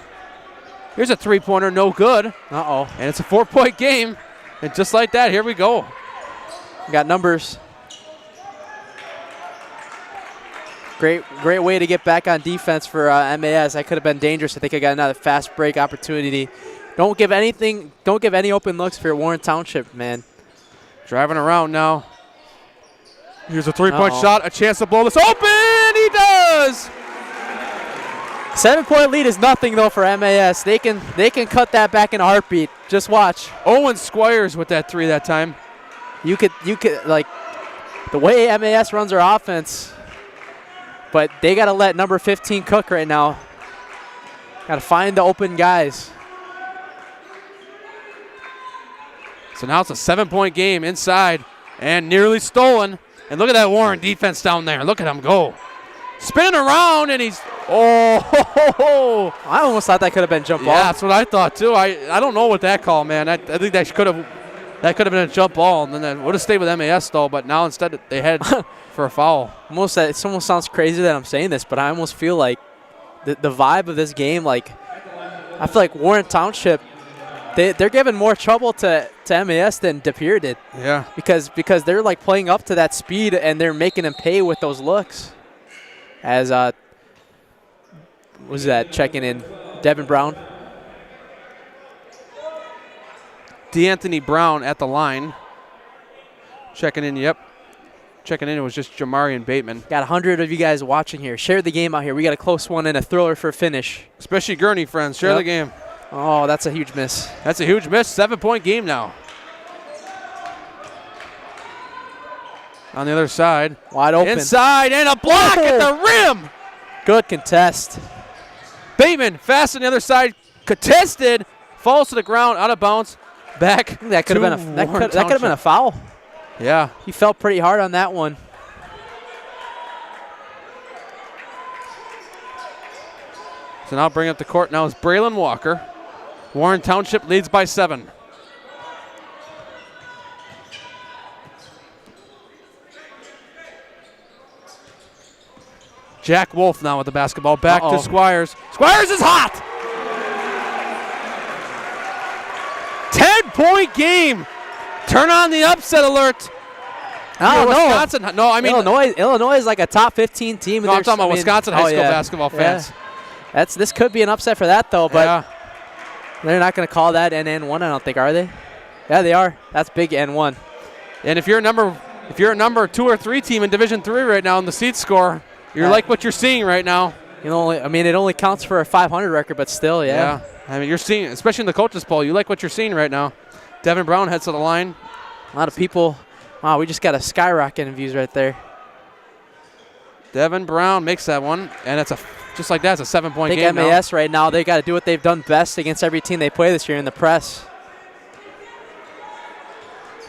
Here's a three-pointer, no good. Uh-oh. And it's a 4-point game. And just like that, here we go. We got numbers. Great way to get back on defense for MAS. That could have been dangerous if they could have got another fast break opportunity. Don't give any open looks for Warren Township, man. Driving around now. Here's a three-point shot, a chance to blow this open. He does. 7-point lead is nothing though for MAS. They can cut that back in a heartbeat. Just watch. Owen Squires with that three that time. You could like the way MAS runs their offense, but they got to let number 15 cook right now. Got to find the open guys. So now it's a 7-point game inside and nearly stolen. And look at that Warren defense down there. Look at him go. Spinning around, and he's, I almost thought that could have been jump ball. Yeah, that's what I thought too. I don't know what that call, man. I think that could have been a jump ball, and then that would have stayed with MAS though. But now instead they head for a foul. It almost sounds crazy that I'm saying this, but I almost feel like the vibe of this game, like I feel like Warren Township, they're giving more trouble to MAS than De Pere did. Yeah. Because they're like playing up to that speed and they're making them pay with those looks. As was that checking in Devin Brown? DeAnthony Brown at the line. Checking in, yep. Checking in, it was just Jamarian Bateman. Got 100 of you guys watching here. Share the game out here. We got a close one and a thriller for a finish. Especially Gurney friends. Share the game. Oh, that's a huge miss. That's a huge miss. 7-point game now. On the other side. Wide open. Inside, and a block at the rim. Good contest. Bateman fast on the other side. Contested. Falls to the ground, out of bounds. Back. That could have been a foul. Yeah. He felt pretty hard on that one. So now bring up the court now is Braylon Walker. Warren Township leads by 7. Jack Wolf now with the basketball. Back to Squires. Squires is hot! 10-point game. Turn on the upset alert. I don't know. Wisconsin. No, I mean Illinois is like a top 15 team. No, I'm talking about Wisconsin high school basketball fans. Yeah. This could be an upset for that though, but they're not going to call that an N1. I don't think, are they? Yeah, they are. That's big N1. And if you're a number 2 or 3 team in Division III right now in the seed score, you're like what you're seeing right now. It only counts for a 500 record, but still, yeah. I mean, you're seeing, especially in the coaches poll, you like what you're seeing right now. Devin Brown heads to the line. A lot of people. Wow, we just got a skyrocket in views right there. Devin Brown makes that one, and it's just like that. It's a 7-point game. I think MAS right now, they got to do what they've done best against every team they play this year in the press.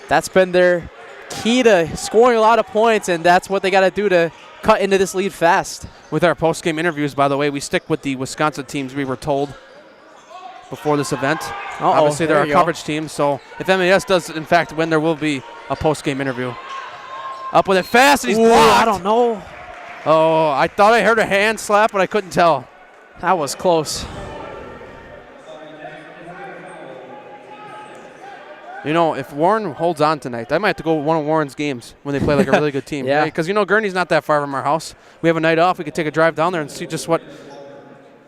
That's been their key to scoring a lot of points, and that's what they got to do to cut into this lead fast. With our post-game interviews, by the way, we stick with the Wisconsin teams we were told before this event. Obviously, they're our coverage team, so if MAS does, in fact, win, there will be a post-game interview. Up with it fast, and he's blocked. I don't know. Oh, I thought I heard a hand slap, but I couldn't tell. That was close. You know, if Warren holds on tonight, I might have to go to one of Warren's games when they play like a really good team. Yeah. Because, Gurney's not that far from our house. We have a night off. We could take a drive down there and see just what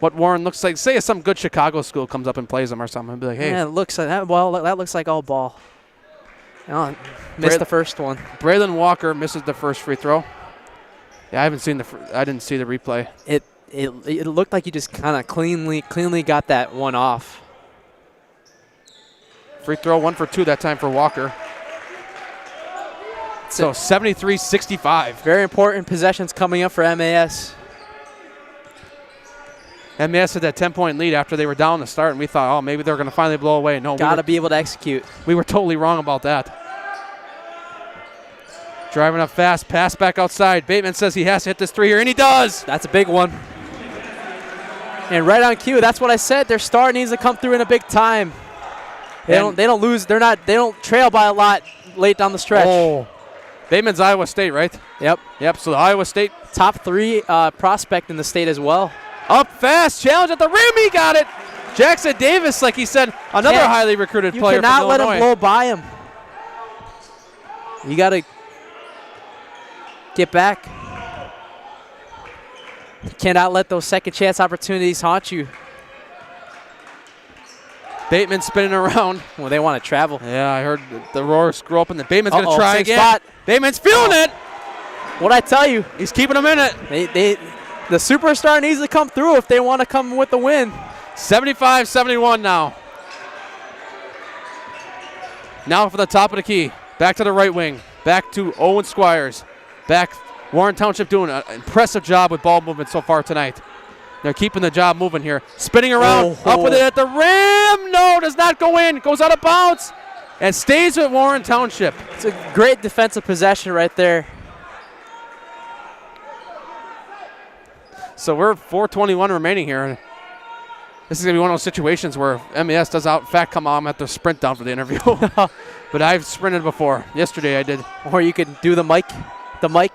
Warren looks like. Say if some good Chicago school comes up and plays them or something. I'd be like, hey. Yeah, it looks like that. Well, that looks like all ball. Missed the first one. Braylon Walker misses the first free throw. Yeah, I didn't see the replay. It looked like he just kind of cleanly got that one off. Free throw, 1 for 2 that time for Walker. So 73-65. Very important possessions coming up for MAS. MAS had that 10-point lead after they were down to start, and we thought, maybe they're going to finally blow away. No, got to be able to execute. We were totally wrong about that. Driving up fast, pass back outside. Bateman says he has to hit this three here, and he does. That's a big one. And right on cue, that's what I said. Their star needs to come through in a big time. They don't lose. They don't trail by a lot late down the stretch. Oh, Bateman's Iowa State, right? Yep. So the Iowa State top 3 prospect in the state as well. Up fast, challenge at the rim. He got it. Jackson Davis, like he said, another highly recruited player. You cannot let Illinois. him blow by him. You got to get back. You cannot let those second chance opportunities haunt you. Bateman spinning around. Well, they want to travel. Yeah, I heard the roar screw up, and the Bateman's going to try again. Spot. Bateman's feeling it. What'd I tell you? He's keeping them in it. The superstar needs to come through if they want to come with the win. 75-71 now. Now for the top of the key. Back to the right wing. Back to Owen Squires. Back. Warren Township doing an impressive job with ball movement so far tonight. They're keeping the job moving here. Spinning around. Up with it at the rim. No, does not go in. Goes out of bounds. And stays with Warren Township. It's a great defensive possession right there. So we're 4:21 remaining here. This is going to be one of those situations where MES does out fat come on, I'm at the sprint down for the interview. But I've sprinted before. Yesterday I did. Or you could do the mic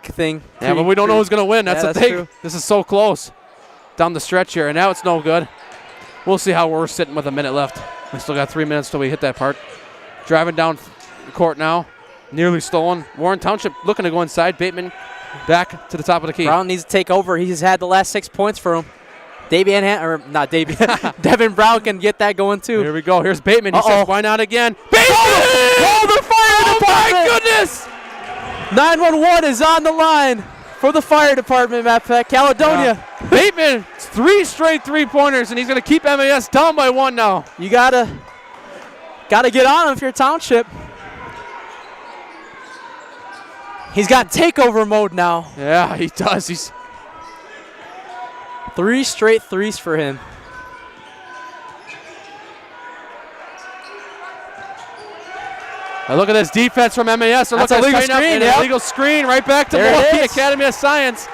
thing. Yeah, but we don't know who's going to win. That's the thing. True. This is so close down the stretch here, and now it's no good. We'll see how we're sitting with a minute left. We still got 3 minutes till we hit that part. Driving down the court now. Nearly stolen. Warren Township looking to go inside. Bateman back to the top of the key. Brown needs to take over. He's had the last 6 points for him. Devin Brown can get that going too. Here we go. Here's Bateman. He says, why not again? Bateman! Oh, the fire department! My goodness! 911 is on the line for the fire department, Matt Peck, Caledonia. Bateman, 3 straight 3-pointers, and he's going to keep MAS down by 1 now. You gotta get on him if you're Township. He's got takeover mode now. Yeah, he does. He's 3 straight threes for him. Now look at this defense from MAS. That's a legal screen. A legal screen right back to Milwaukee Academy of Science.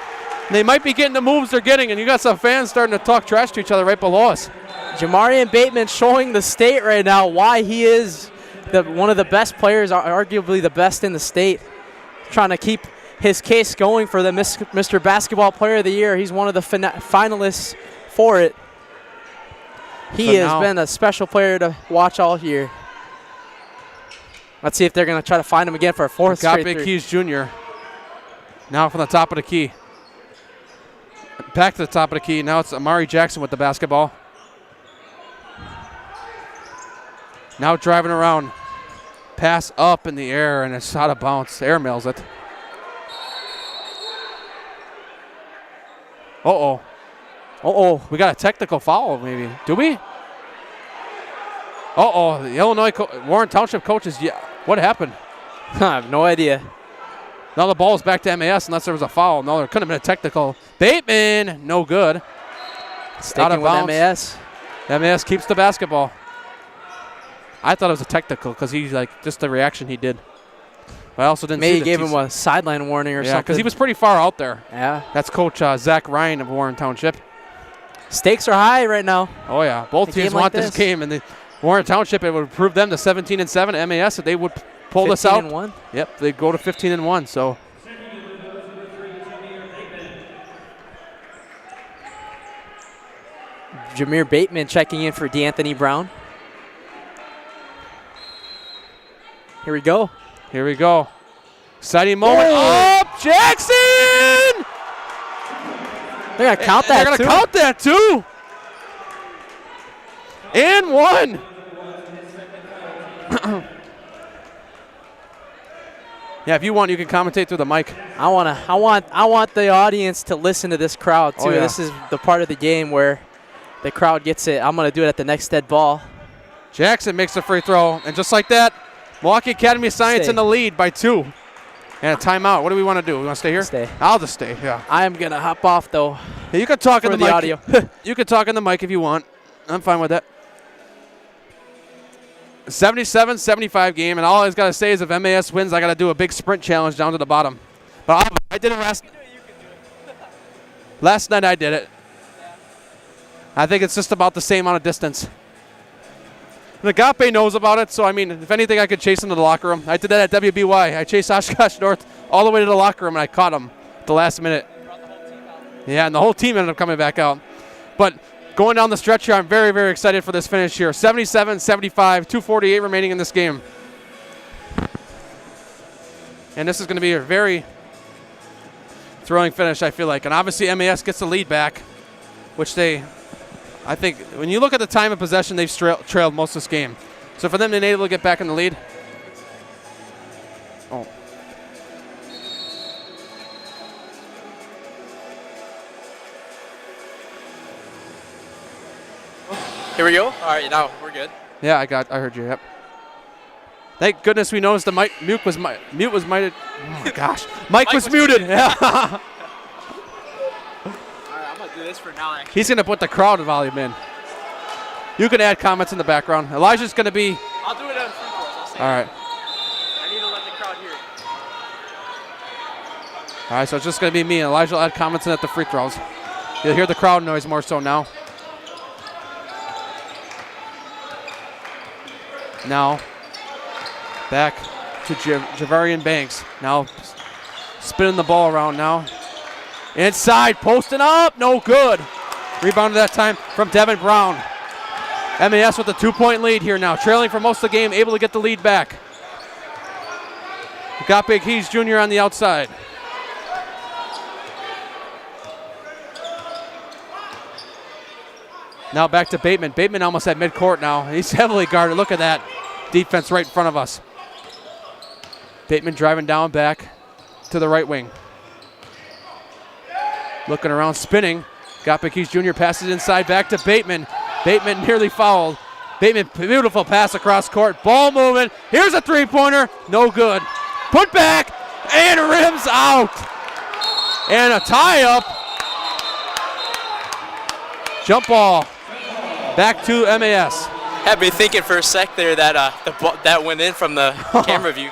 They might be getting the moves they're getting, and you got some fans starting to talk trash to each other right below us. Jamarian Bateman showing the state right now why he is one of the best players, arguably the best in the state. Trying to keep his case going for the Mr. Basketball Player of the Year. He's one of the finalists for it. He has been a special player to watch all year. Let's see if they're going to try to find him again for a 4th straight Big three. Keys Jr. Now from the top of the key. Back to the top of the key. Now it's Amari Jackson with the basketball. Now driving around. Pass up in the air, and it's out of bounds. Air mails it. Uh-oh. Uh-oh. We got a technical foul, maybe. Do we? Uh-oh. The Illinois Warren Township coaches. Yeah. What happened? I have no idea. Now the ball's back to MAS unless there was a foul. No, there couldn't have been a technical. Bateman, no good. Sticking out of bounds. MAS. MAS keeps the basketball. I thought it was a technical because he's like just the reaction he did. But I also didn't see maybe gave him a sideline warning or something. Because he was pretty far out there. Yeah. That's Coach Zach Ryan of Warren Township. Stakes are high right now. Oh, yeah. Both teams want this game. And the Warren Township, it would prove them to 17-7. MAS, if they would pull this out. 15-1. Yep, they'd go to 15-1. So Jameer Bateman checking in for D'Anthony Brown. Here we go. Here we go. Exciting moment. Up, Jackson! They're going to count that, They're going to count that, too. And 1. Yeah, if you want, you can commentate through the mic. I want the audience to listen to this crowd, too. Oh, yeah. This is the part of the game where the crowd gets it. I'm going to do it at the next dead ball. Jackson makes a free throw, and just like that, Milwaukee Academy of Science in the lead by 2. And a timeout. What do we want to do? We want to stay here? Stay. I'll just stay, yeah. I'm going to hop off, though. Yeah, you can talk in the mic. Audio. You can talk in the mic if you want. I'm fine with that. 77-75 game, and all I got to say is if MAS wins, I got to do a big sprint challenge down to the bottom. But I did it last night. I did it. I think it's just about the same amount of distance. Agape knows about it, so I mean, if anything, I could chase him to the locker room. I did that at WBY. I chased Oshkosh North all the way to the locker room, and I caught him at the last minute. Yeah, and the whole team ended up coming back out. But going down the stretch here, I'm very, very excited for this finish here. 77-75, 2:48 remaining in this game. And this is going to be a very thrilling finish, I feel like. And obviously MAS gets the lead back, which they, I think, when you look at the time of possession, they've trailed most of this game. So for them to be able to get back in the lead. Oh. Here we go. All right, now we're good. Yeah, I heard you. Yep. Thank goodness we noticed the mute was muted. Oh my gosh, Mike was muted. Yeah. All right, I'm gonna do this for now. Actually. He's gonna put the crowd volume in. You can add comments in the background. Elijah's gonna be. I'll do it on free throws. I'll say. All right. I need to let the crowd hear it. All right, so it's just gonna be me. Elijah will add comments in at the free throws. You'll hear the crowd noise more so now. Now, back to Javarian Banks. Now, spinning the ball around now. Inside, posting up, no good. Rebounded that time from Devin Brown. MAS with a 2-point lead here now, trailing for most of the game, able to get the lead back. Got Big Hees Jr. on the outside. Now back to Bateman. Bateman almost at midcourt now. He's heavily guarded. Look at that defense right in front of us. Bateman driving down back to the right wing. Looking around, spinning. Got Keys Jr. passes inside back to Bateman. Bateman nearly fouled. Bateman, beautiful pass across court. Ball moving. Here's a three-pointer. No good. Put back and rims out. And a tie-up. Jump ball. Back to MAS. Had me thinking for a sec there that that went in from the camera view.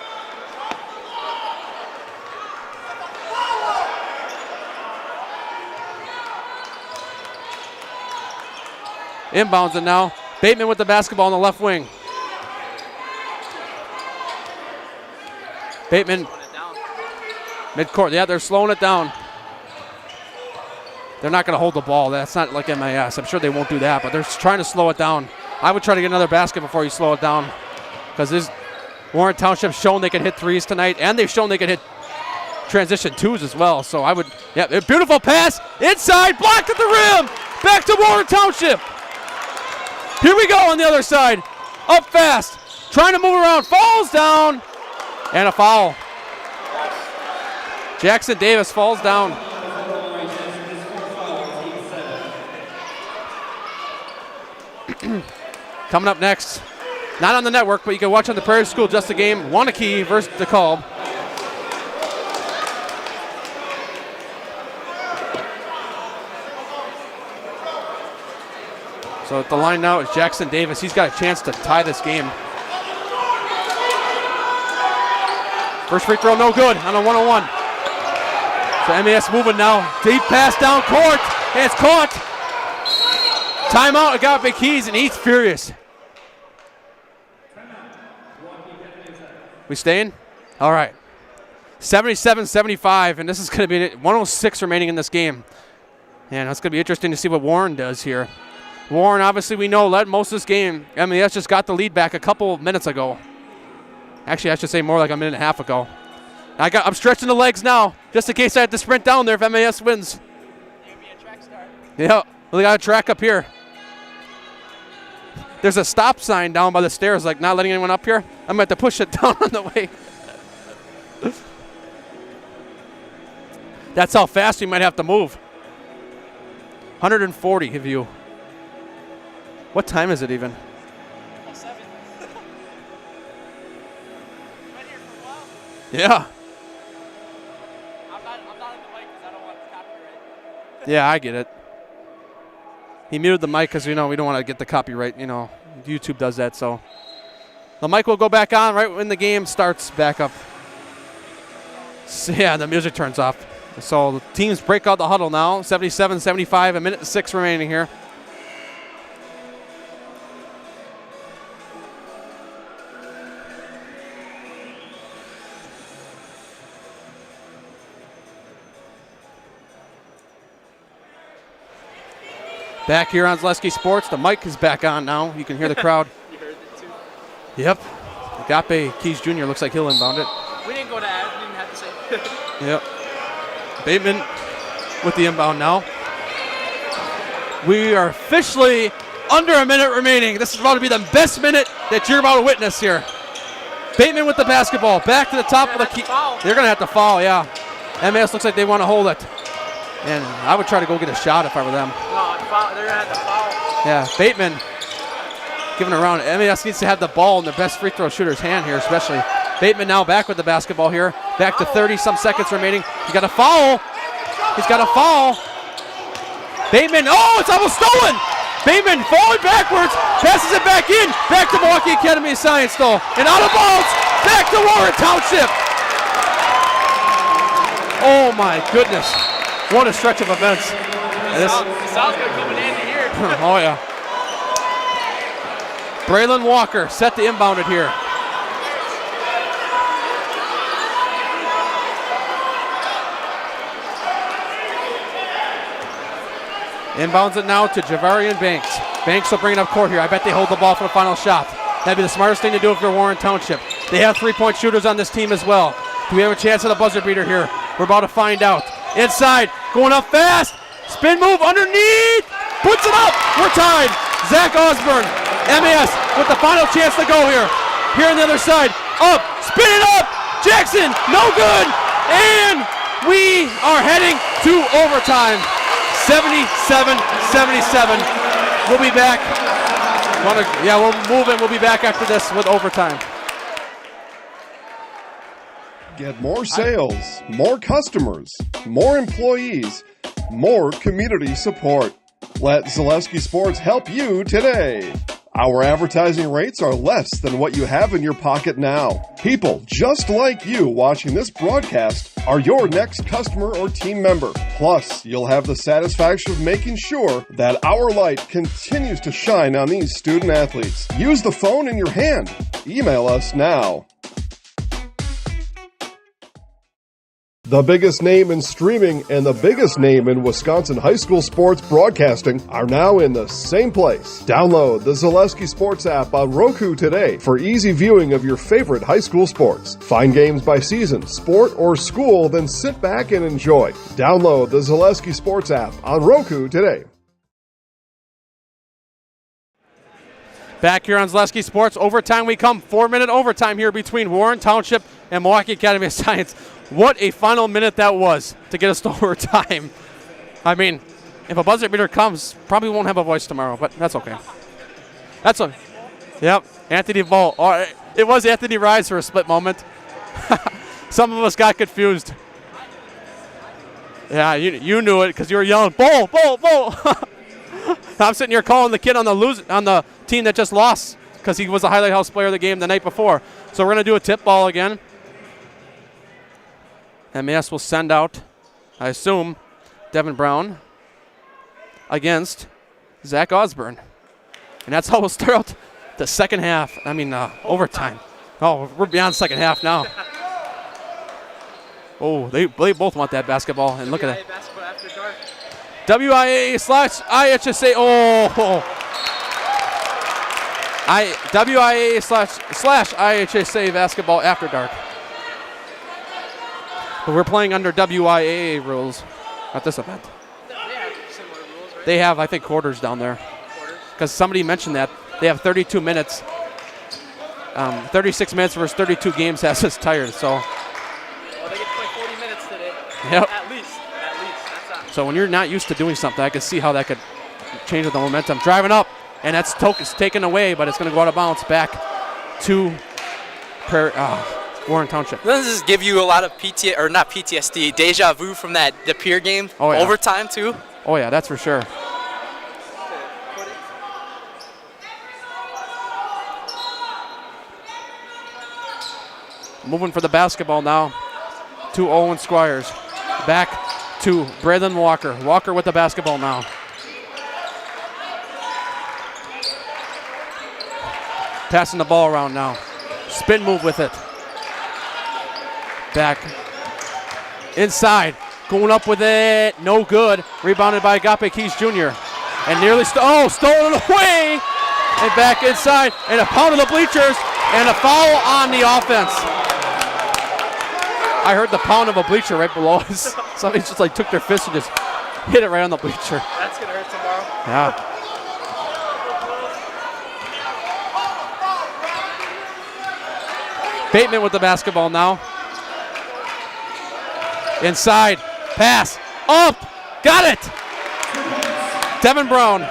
Inbounds it now. Bateman with the basketball on the left wing. Bateman. Midcourt. Yeah, they're slowing it down. They're not going to hold the ball. That's not like MAS. I'm sure they won't do that, but they're trying to slow it down. I would try to get another basket before you slow it down, because Warren Township's shown they can hit threes tonight, and they've shown they can hit transition twos as well. So I would, yeah, a beautiful pass inside, blocked at the rim, back to Warren Township. Here we go on the other side, up fast, trying to move around, falls down, and a foul. Jackson Davis falls down. Coming up next, not on the network, but you can watch on the Prairie School Just a Game, Wanakee versus DeKalb. So at the line now is Jackson Davis. He's got a chance to tie this game. First free throw, no good on a 1-on-1. So MAS moving now. Deep pass down court, and it's caught. Timeout, Agape Keys, and he's furious. We staying? All right. 77-75, and this is going to be 106 remaining in this game. And it's going to be interesting to see what Warren does here. Warren, obviously, we know, led most of this game. MAS just got the lead back a couple minutes ago. Actually, I should say more like a minute and a half ago. I'm stretching the legs now, just in case I have to sprint down there if MAS wins. Yeah, we got a track up here. There's a stop sign down by the stairs, like not letting anyone up here. I'm going to have to push it down on the way. That's how fast you might have to move. 140 of you. What time is it even? 7. Yeah. I'm not in the mic because I don't want copyright. Yeah, I get it. He muted the mic because, we don't want to get the copyright. YouTube does that, so. The mic will go back on right when the game starts back up. So, yeah, the music turns off. So the teams break out the huddle now. 77-75, a minute and 6 remaining here. Back here on Zaleski Sports, the mic is back on now. You can hear the crowd. You heard it too. Yep. Agape Keys Jr. looks like he'll inbound it. We didn't go to ad. We didn't have to say. Yep. Bateman with the inbound now. We are officially under a minute remaining. This is about to be the best minute that you're about to witness here. Bateman with the basketball. Back to the top of the key. They're going to have to foul, yeah. MAS looks like they want to hold it. And I would try to go get a shot if I were them. No, they're going to have to foul. Yeah, Bateman giving it around. MAS needs to have the ball in their best free throw shooter's hand here, especially. Bateman now back with the basketball here. Back to 30-some seconds remaining. He's got a foul. He's got a foul. Bateman, oh, it's almost stolen. Bateman falling backwards, passes it back in. Back to Milwaukee Academy of Science, though. And out of bounds, back to Warren Township. Oh, my goodness. What a stretch of events. The South's going to come in here. Oh, yeah. Braylon Walker set to inbound it here. Inbounds it now to Javarian Banks. Banks will bring it up court here. I bet they hold the ball for the final shot. That'd be the smartest thing to do if you're Warren Township. They have three-point shooters on this team as well. Do we have a chance at a buzzer beater here? We're about to find out. Inside, going up fast. Spin move underneath. Puts it up. We're tied. Zach Osborne, MAS with the final chance to go here. Here on the other side. Up. Spin it up. Jackson, no good. And we are heading to overtime. 77-77. We'll be back. We'll move it. We'll be back after this with overtime. Get more sales, more customers, more employees, more community support. Let Zaleski Sports help you today. Our advertising rates are less than what you have in your pocket now. People just like you watching this broadcast are your next customer or team member. Plus, you'll have the satisfaction of making sure that our light continues to shine on these student athletes. Use the phone in your hand. Email us now. The biggest name in streaming and the biggest name in Wisconsin high school sports broadcasting are now in the same place. Download the Zaleski Sports app on Roku today for easy viewing of your favorite high school sports. Find games by season, sport, or school, then sit back and enjoy. Download the Zaleski Sports app on Roku today. Back here on Zaleski Sports, overtime we come. 4-minute overtime here between Warren Township and Milwaukee Academy of Science. What a final minute that was to get us to overtime. I mean, if a buzzer beater comes, probably won't have a voice tomorrow, but that's okay. That's okay. Yep, Anthony Vol. Oh, it was Anthony Rise for a split moment. Some of us got confused. Yeah, you knew it because you were yelling, "Bull, bull, bull!" I'm sitting here calling the kid on the team that just lost because he was the highlight house player of the game the night before. So we're going to do a tip ball again. MAS will send out, I assume, Devin Brown against Zach Osborne. And that's how we'll start out the second half. I mean, overtime. Oh, we're beyond second half now. Oh, they both want that basketball. And look at that. WIAA/IHSA. WIAA/IHSA basketball after dark. But we're playing under WIAA rules at this event. They have similar rules, right? They have, I think, quarters down there. Because somebody mentioned that. They have 32 minutes. 36 minutes versus 32 games has us tired. So. Well, they get to play 40 minutes today. Yep. At least. That's So when you're not used to doing something, I can see how that could change the momentum. Driving up, and that's taken away, but it's going to go out of bounds back to Warren Township. Doesn't this give you a lot of PTSD, deja vu from the Pier game? Oh, yeah. Overtime, too? Oh, yeah, that's for sure. Moving for the basketball now to Owen Squires. Back to Braylon Walker. Walker with the basketball now. Passing the ball around now. Spin move with it. Back. Inside. Going up with it. No good. Rebounded by Agape Keys Jr. And nearly stolen away. And back inside. And a pound of the bleachers. And a foul on the offense. I heard the pound of a bleacher right below us. Somebody just like took their fist and just hit it right on the bleacher. That's going to hurt tomorrow. Yeah. Bateman with the basketball now. Inside. Pass. Up. Got it. Devin Brown.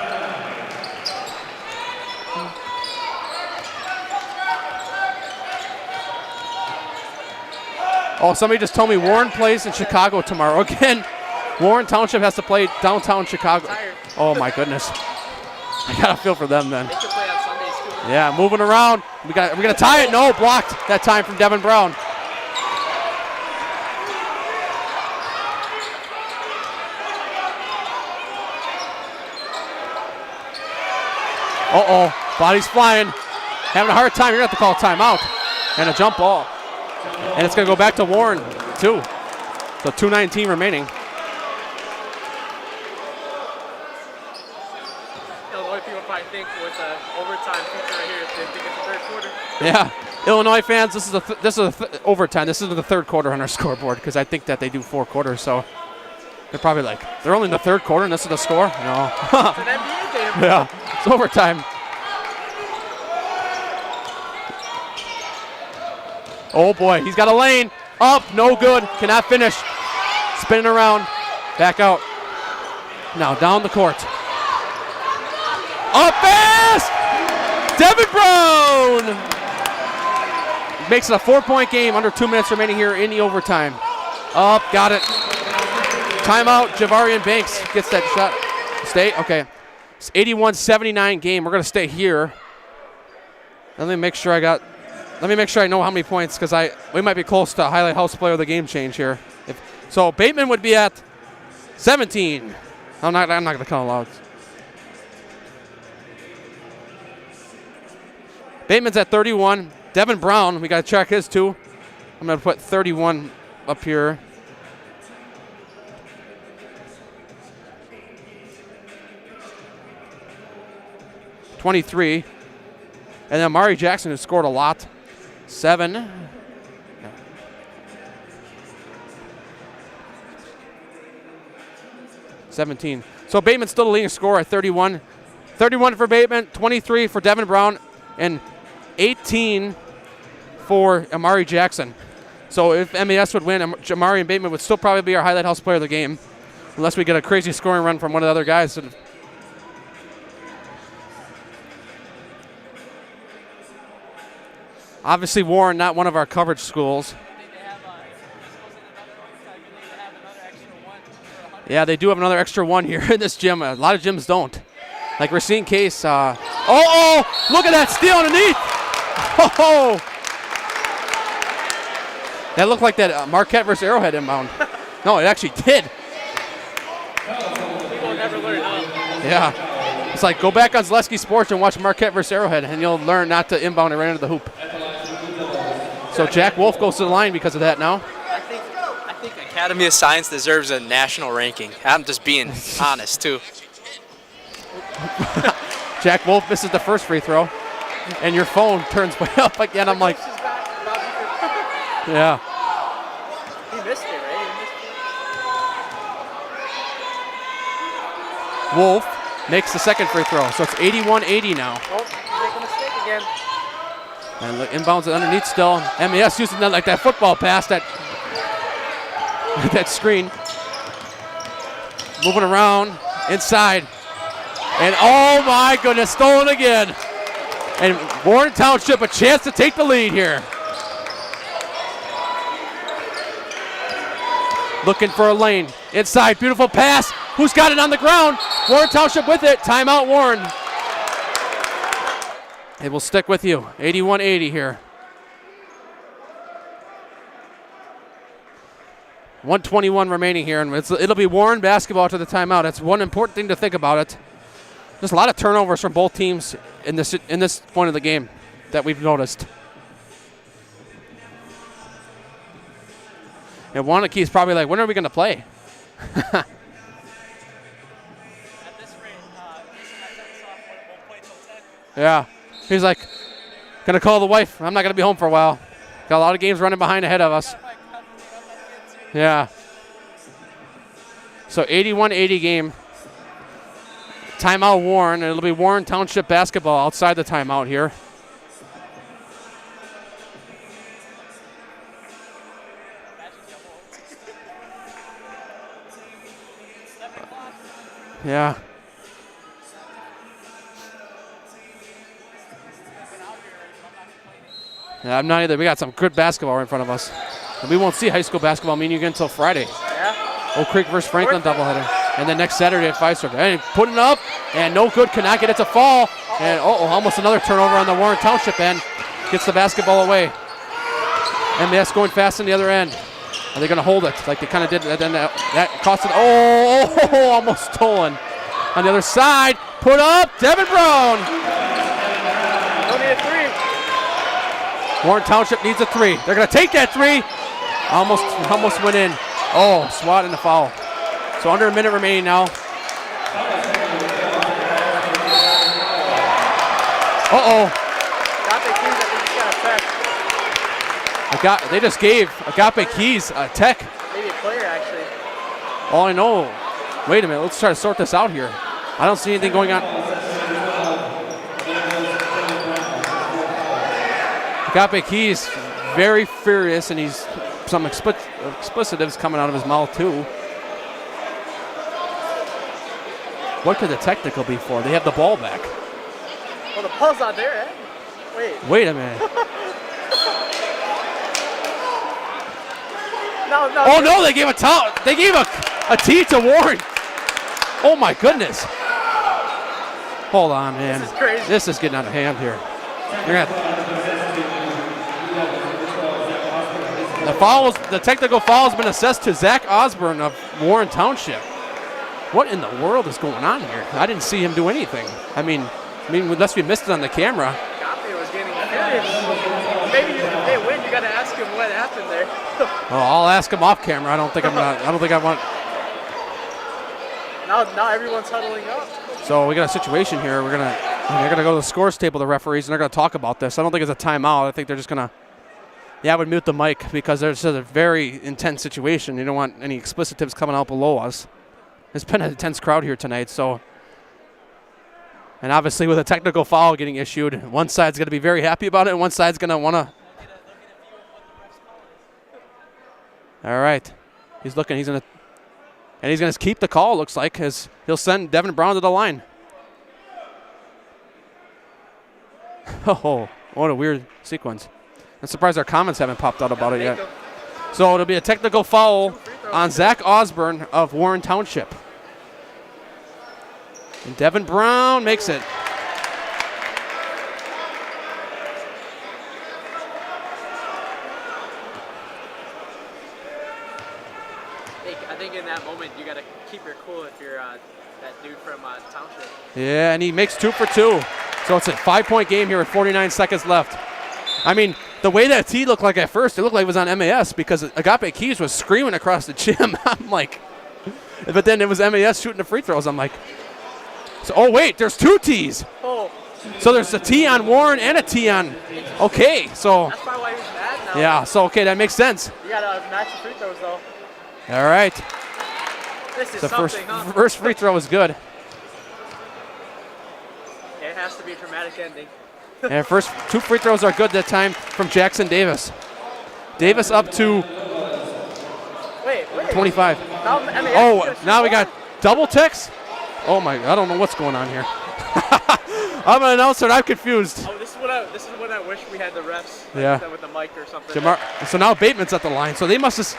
Oh, somebody just told me Warren plays in Chicago tomorrow. Again, Warren Township has to play downtown Chicago. Oh, my goodness. I got to feel for them then. They can play on Sundays too. Yeah, moving around. We're gonna tie it. No, blocked that time from Devin Brown. Uh-oh, body's flying. Having a hard time. You're gonna have to call a timeout. And a jump ball. And it's gonna go back to Warren, too. So 2:19 remaining. Illinois people probably think with the overtime feature right here, they think it's the third quarter. Yeah, Illinois fans, this is overtime. This is the third quarter on our scoreboard because I think that they do 4 quarters. So they're probably like, they're only in the third quarter and this is the score? No. It's an NBA game. Yeah, it's overtime. Oh boy, he's got a lane. Up, no good, cannot finish. Spinning around, back out. Now down the court. Up fast! Devin Brown! Makes it a 4-point game, under 2 minutes remaining here in the overtime. Up, got it. Timeout, Javarian Banks gets that shot. Stay, okay. It's 81-79 game, we're gonna stay here. Let me make sure I know how many points because we might be close to highlight house player of the game change here. So Bateman would be at 17. I'm not gonna count aloud. Bateman's at 31. Devin Brown, we gotta check his too. I'm gonna put 31 up here. '23. And then Amari Jackson, who scored a lot. 7. 17. So Bateman's still the leading scorer at 31. 31 for Bateman, 23 for Devin Brown, and 18 for Amari Jackson. So if MES would win, Amari and Bateman would still probably be our highlight house player of the game, unless we get a crazy scoring run from one of the other guys. Obviously, Warren, not one of our coverage schools. Yeah, they do have another extra one here in this gym. A lot of gyms don't. Like we're seeing Case. Oh, look at that steal underneath. Oh, that looked like that Marquette versus Arrowhead inbound. No, it actually did. People never learn. Yeah. It's like go back on Zaleski Sports and watch Marquette versus Arrowhead, and you'll learn not to inbound it right into the hoop. So Jack Wolf goes to the line because of that now. I think Academy of Science deserves a national ranking. I'm just being honest, too. Jack Wolf misses the first free throw, and your phone turns way up again. I'm like, yeah. He missed it, right? Wolf makes the second free throw, so it's 81-80 now. Oh, make a mistake again. And look, inbounds it underneath still. MES using that like that football pass, that screen. Moving around, inside. And oh my goodness, stolen again. And Warren Township a chance to take the lead here. Looking for a lane. Inside, beautiful pass. Who's got it on the ground? Warren Township with it. Timeout, Warren. It will stick with you. 81-80 here. 1:21 remaining here, and it'll be Warren basketball to the timeout. That's one important thing to think about it. There's a lot of turnovers from both teams in this point of the game that we've noticed. And Wanakee is probably like, when are we going to play? At this rate, Yeah. He's like, gonna call the wife. I'm not gonna be home for a while. Got a lot of games running behind ahead of us. Yeah. So 81-80 game. Timeout Warren. It'll be Warren Township basketball outside the timeout here. Yeah. Yeah, I'm not either. We got some good basketball right in front of us. And we won't see high school basketball meaning again until Friday. Yeah. Oak Creek versus Franklin doubleheader. And then next Saturday at 5 Circle. And putting it up, and no good, cannot get it to fall. And almost another turnover on the Warren Township end. Gets the basketball away. MAS going fast on the other end. Are they going to hold it like they kind of did? And then that cost it. Almost stolen. On the other side, put up, Devin Brown. Don't need a three. Warren Township needs a three. They're going to take that three. Almost went in. Oh, swat and a foul. So under a minute remaining now. They just gave Agape Keys a tech. Maybe a player, actually. All I know. Wait a minute. Let's try to sort this out here. I don't see anything going on. Agape Keys very furious, and he's some explicitives coming out of his mouth too. What could the technical be for? They have the ball back. Well, the ball's not there, eh? Wait a minute. No, they gave a towel. They gave a tee to Warren. Oh my goodness. Hold on, man. This is crazy. This is getting out of hand here. The technical foul has been assessed to Zach Osborne of Warren Township. What in the world is going on here? I didn't see him do anything. I mean, unless we missed it on the camera. Agape was getting furious. Maybe they win. You got to ask him what happened there. I'll ask him off camera. I don't think I want. Now everyone's huddling up. So we got a situation here. They're gonna go to the scores table, the referees, and they're gonna talk about this. I don't think it's a timeout. I think they're just gonna. Yeah, I would mute the mic because there's a very intense situation. You don't want any explicitives coming out below us. It's been an intense crowd here tonight, so. And obviously with a technical foul getting issued, one side's going to be very happy about it, and one side's going to want to. All right. He's looking. He's going to keep the call, looks like, as he'll send Devin Brown to the line. Oh, what a weird sequence. I'm surprised our comments haven't popped out about it yet. So it'll be a technical foul on Zach Osborne of Warren Township. And Devin Brown makes it. I think in that moment you got to keep your cool if you're that dude from Township. Yeah, and he makes 2 for 2. So it's a 5-point game here with 49 seconds left. I mean, the way that tee looked like at first, it looked like it was on MAS because Agape Keys was screaming across the gym. I'm like, but then it was MAS shooting the free throws. I'm like, oh wait, there's 2 tees. Oh. So there's a tee on Warren and a tee on. Okay, so. That's probably why he was mad now. Yeah, so okay, that makes sense. You gotta match the free throws though. All right. This is the something, first free throw was good. It has to be a dramatic ending. And first 2 free throws are good that time from Jackson Davis. Davis up to 25. Now we got double ticks. Oh my, I don't know what's going on here. I'm an announcer and I'm confused. Oh, this is what I wish we had the refs with the mic or something. So now Bateman's at the line. So this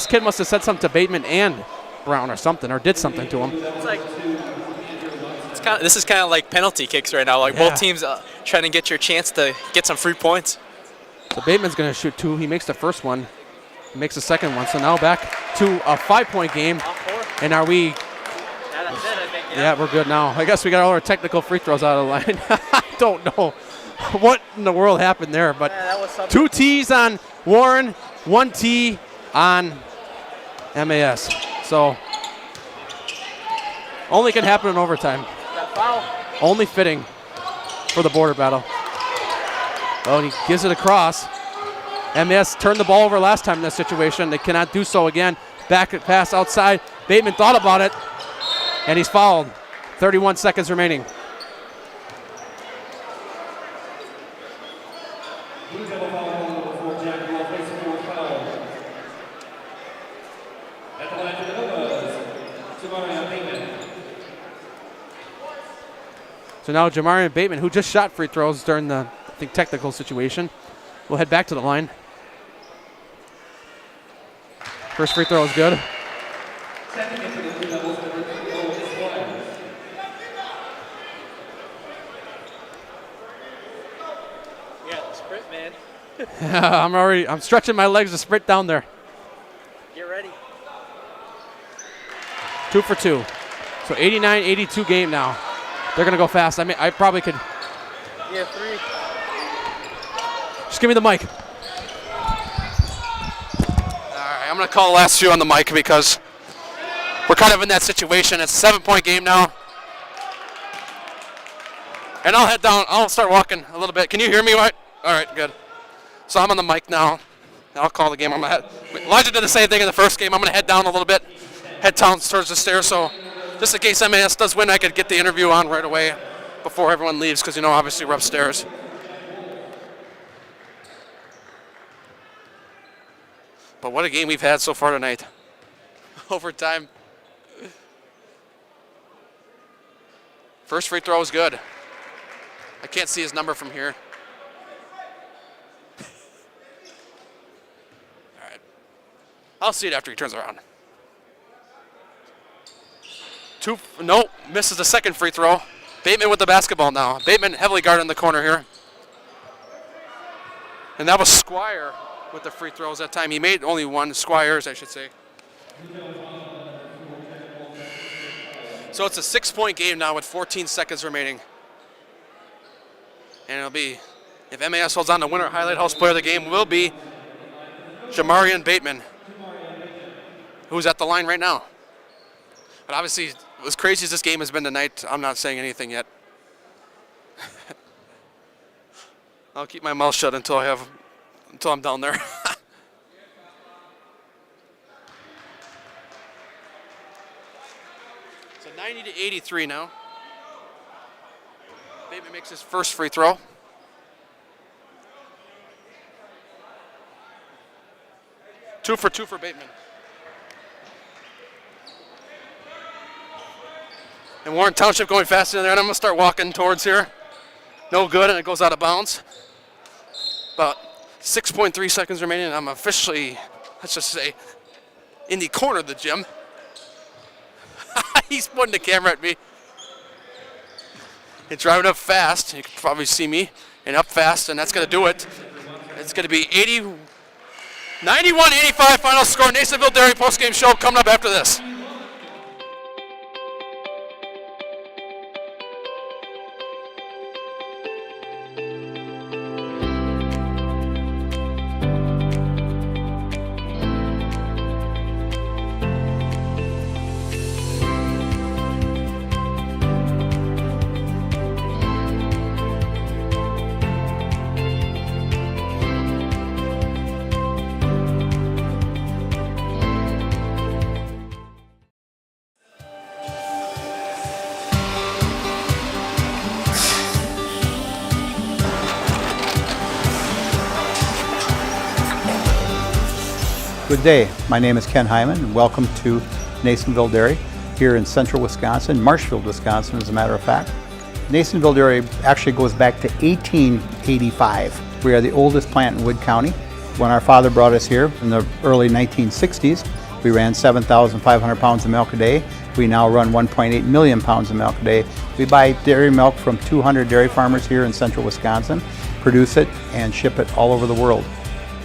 kid must have said something to Bateman and Brown or something, or did something to him. It's like this is kind of like penalty kicks right now. Like both teams trying to get your chance to get some free points. So Bateman's going to shoot 2. He makes the first one. He makes the second one. So now back to a 5-point game. And are we? Yeah, that's it, I think. Yeah, we're good now. I guess we got all our technical free throws out of the line. I don't know what in the world happened there, but 2 tees on Warren, 1 tee on MAS. So only can happen in overtime. Foul. Only fitting. for the border battle. Oh, and he gives it across. MAS turned the ball over last time in this situation. They cannot do so again. Back pass outside. Bateman thought about it, and he's fouled. 31 seconds remaining. So now Jamarian Bateman, who just shot free throws during the, I think, technical situation, will head back to the line. First free throw is good. Yeah, sprint, man. I'm stretching my legs to sprint down there. Get ready. 2 for 2. So 89-82 game now. They're going to go fast. I mean, I probably could. Yeah, 3. Just give me the mic. I'm going to call the last few on the mic because we're kind of in that situation. It's a 7-point game now. And I'll head down. I'll start walking a little bit. Can you hear me? All right, good. So I'm on the mic now. I'll call the game. I'm gonna head. Elijah did the same thing in the first game. I'm going to head down a little bit. Head down towards the stairs. So just in case MAS does win, I could get the interview on right away before everyone leaves because, you know, obviously we're upstairs. But what a game we've had so far tonight. Overtime. First free throw is good. I can't see his number from here. All right. I'll see it after he turns around. Nope, misses the second free throw. Bateman with the basketball now. Bateman heavily guarded in the corner here. And that was Squire with the free throws that time. He made only one, Squires, I should say. So it's a 6-point game now with 14 seconds remaining. And it'll be, if MAS holds on, the winner highlight house player of the game will be Jamarian Bateman, who's at the line right now. But obviously, as crazy as this game has been tonight, I'm not saying anything yet. I'll keep my mouth shut until I'm down there. So 90-83 now. Bateman makes his first free throw. Two for Bateman. And Warren Township going fast in there, and I'm going to start walking towards here. No good, and it goes out of bounds. About 6.3 seconds remaining, and I'm officially, let's just say, in the corner of the gym. He's pointing the camera at me. And driving up fast, you can probably see me, and up fast, and that's going to do it. It's going to be 91-85 final score. Nasonville Dairy postgame show coming up after this. Good day. My name is Ken Hyman, and welcome to Nasonville Dairy here in central Wisconsin, Marshfield, Wisconsin, as a matter of fact. Nasonville Dairy actually goes back to 1885. We are the oldest plant in Wood County. When our father brought us here in the early 1960s, we ran 7,500 pounds of milk a day. We now run 1.8 million pounds of milk a day. We buy dairy milk from 200 dairy farmers here in central Wisconsin, produce it, and ship it all over the world.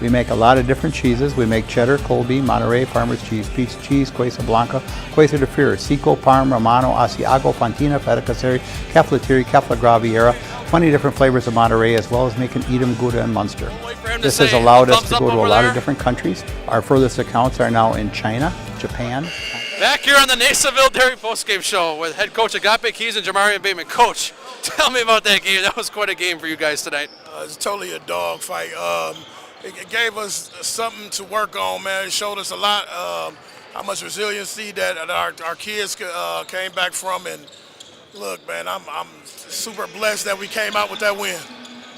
We make a lot of different cheeses. We make cheddar, Colby, Monterey, Farmer's Cheese, Peach Cheese, Quesa Blanca, Quesa de Fure, Seco, Parm, Romano, Asiago, Fontina, Feta Caseri, Cafetieri, Cafla Graviera, 20 different flavors of Monterey, as well as making Edam, Gouda, and Munster. This has allowed us to go to a lot of different countries. Our furthest accounts are now in China, Japan, Back here on the Nasonville Dairy Postgame Show with head coach Agape Keys and Jamarian Bateman. Coach, tell me about that game. That was quite a game for you guys tonight. It's totally a dog fight. It gave us something to work on, man. It showed us a lot, how much resiliency that our kids came back from. And look, man, I'm super blessed that we came out with that win.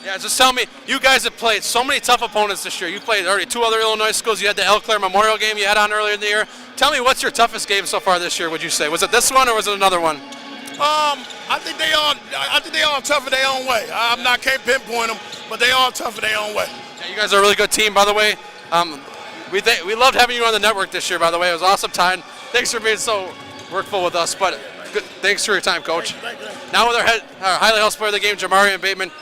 Yeah, just tell me, you guys have played so many tough opponents this year. You played already 2 other Illinois schools. You had the Eau Claire Memorial game you had on earlier in the year. Tell me, what's your toughest game so far this year, would you say? Was it this one or was it another one? I think they all tough in their own way. Can't pinpoint them, but they all tough in their own way. Yeah, you guys are a really good team, by the way. We loved having you on the network this year, by the way. It was awesome time. Thanks for being so workful with us, but good. Thanks for your time, Coach. Now with our highly house player of the game, Jamarian Bateman.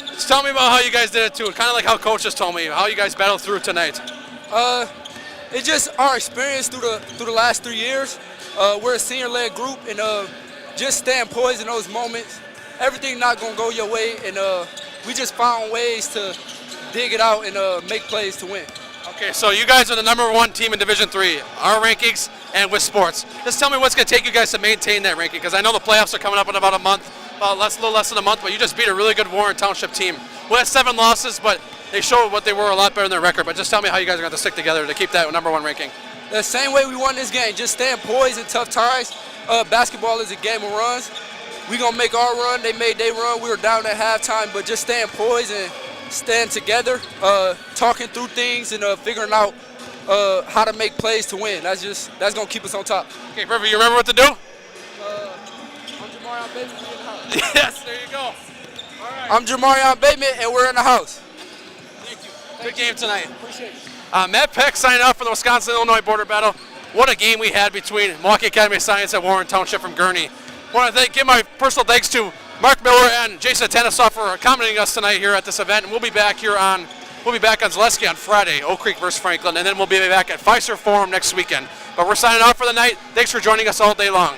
Just tell me about how you guys did it too, kind of like how Coach just told me, how you guys battled through tonight. It's just our experience through the last 3 years. We're a senior-led group, and just staying poised in those moments. Everything not gonna go your way, and we just found ways to dig it out and make plays to win. Okay, so you guys are the #1 team in Division III, our rankings and with sports. Just tell me what's going to take you guys to maintain that ranking, because I know the playoffs are coming up in about a month, a little less than a month, but you just beat a really good Warren Township team who has 7 losses, but they showed what they were a lot better than their record. But just tell me how you guys are going to stick together to keep that #1 ranking. The same way we won this game, just staying poised in tough times. Basketball is a game of runs. We're going to make our run. They made their run. We were down at halftime, but just staying poised and staying together, talking through things and figuring out how to make plays to win. That's going to keep us on top. Okay, perfect. You remember what to do? I'm Jamarian Bateman. We're in the house. Yes, there you go. All right. I'm Jamarian Bateman, and we're in the house. Thank you. Good game tonight. Appreciate it. Matt Peck signing off for the Wisconsin-Illinois border battle. What a game we had between Milwaukee Academy of Science and Warren Township from Gurnee. I want to give my personal thanks to Mark Miller and Jason Tanisoff for accommodating us tonight here at this event. And we'll be back on Zaleski on Friday, Oak Creek versus Franklin, and then we'll be back at Fiserv Forum next weekend. But we're signing off for the night. Thanks for joining us all day long.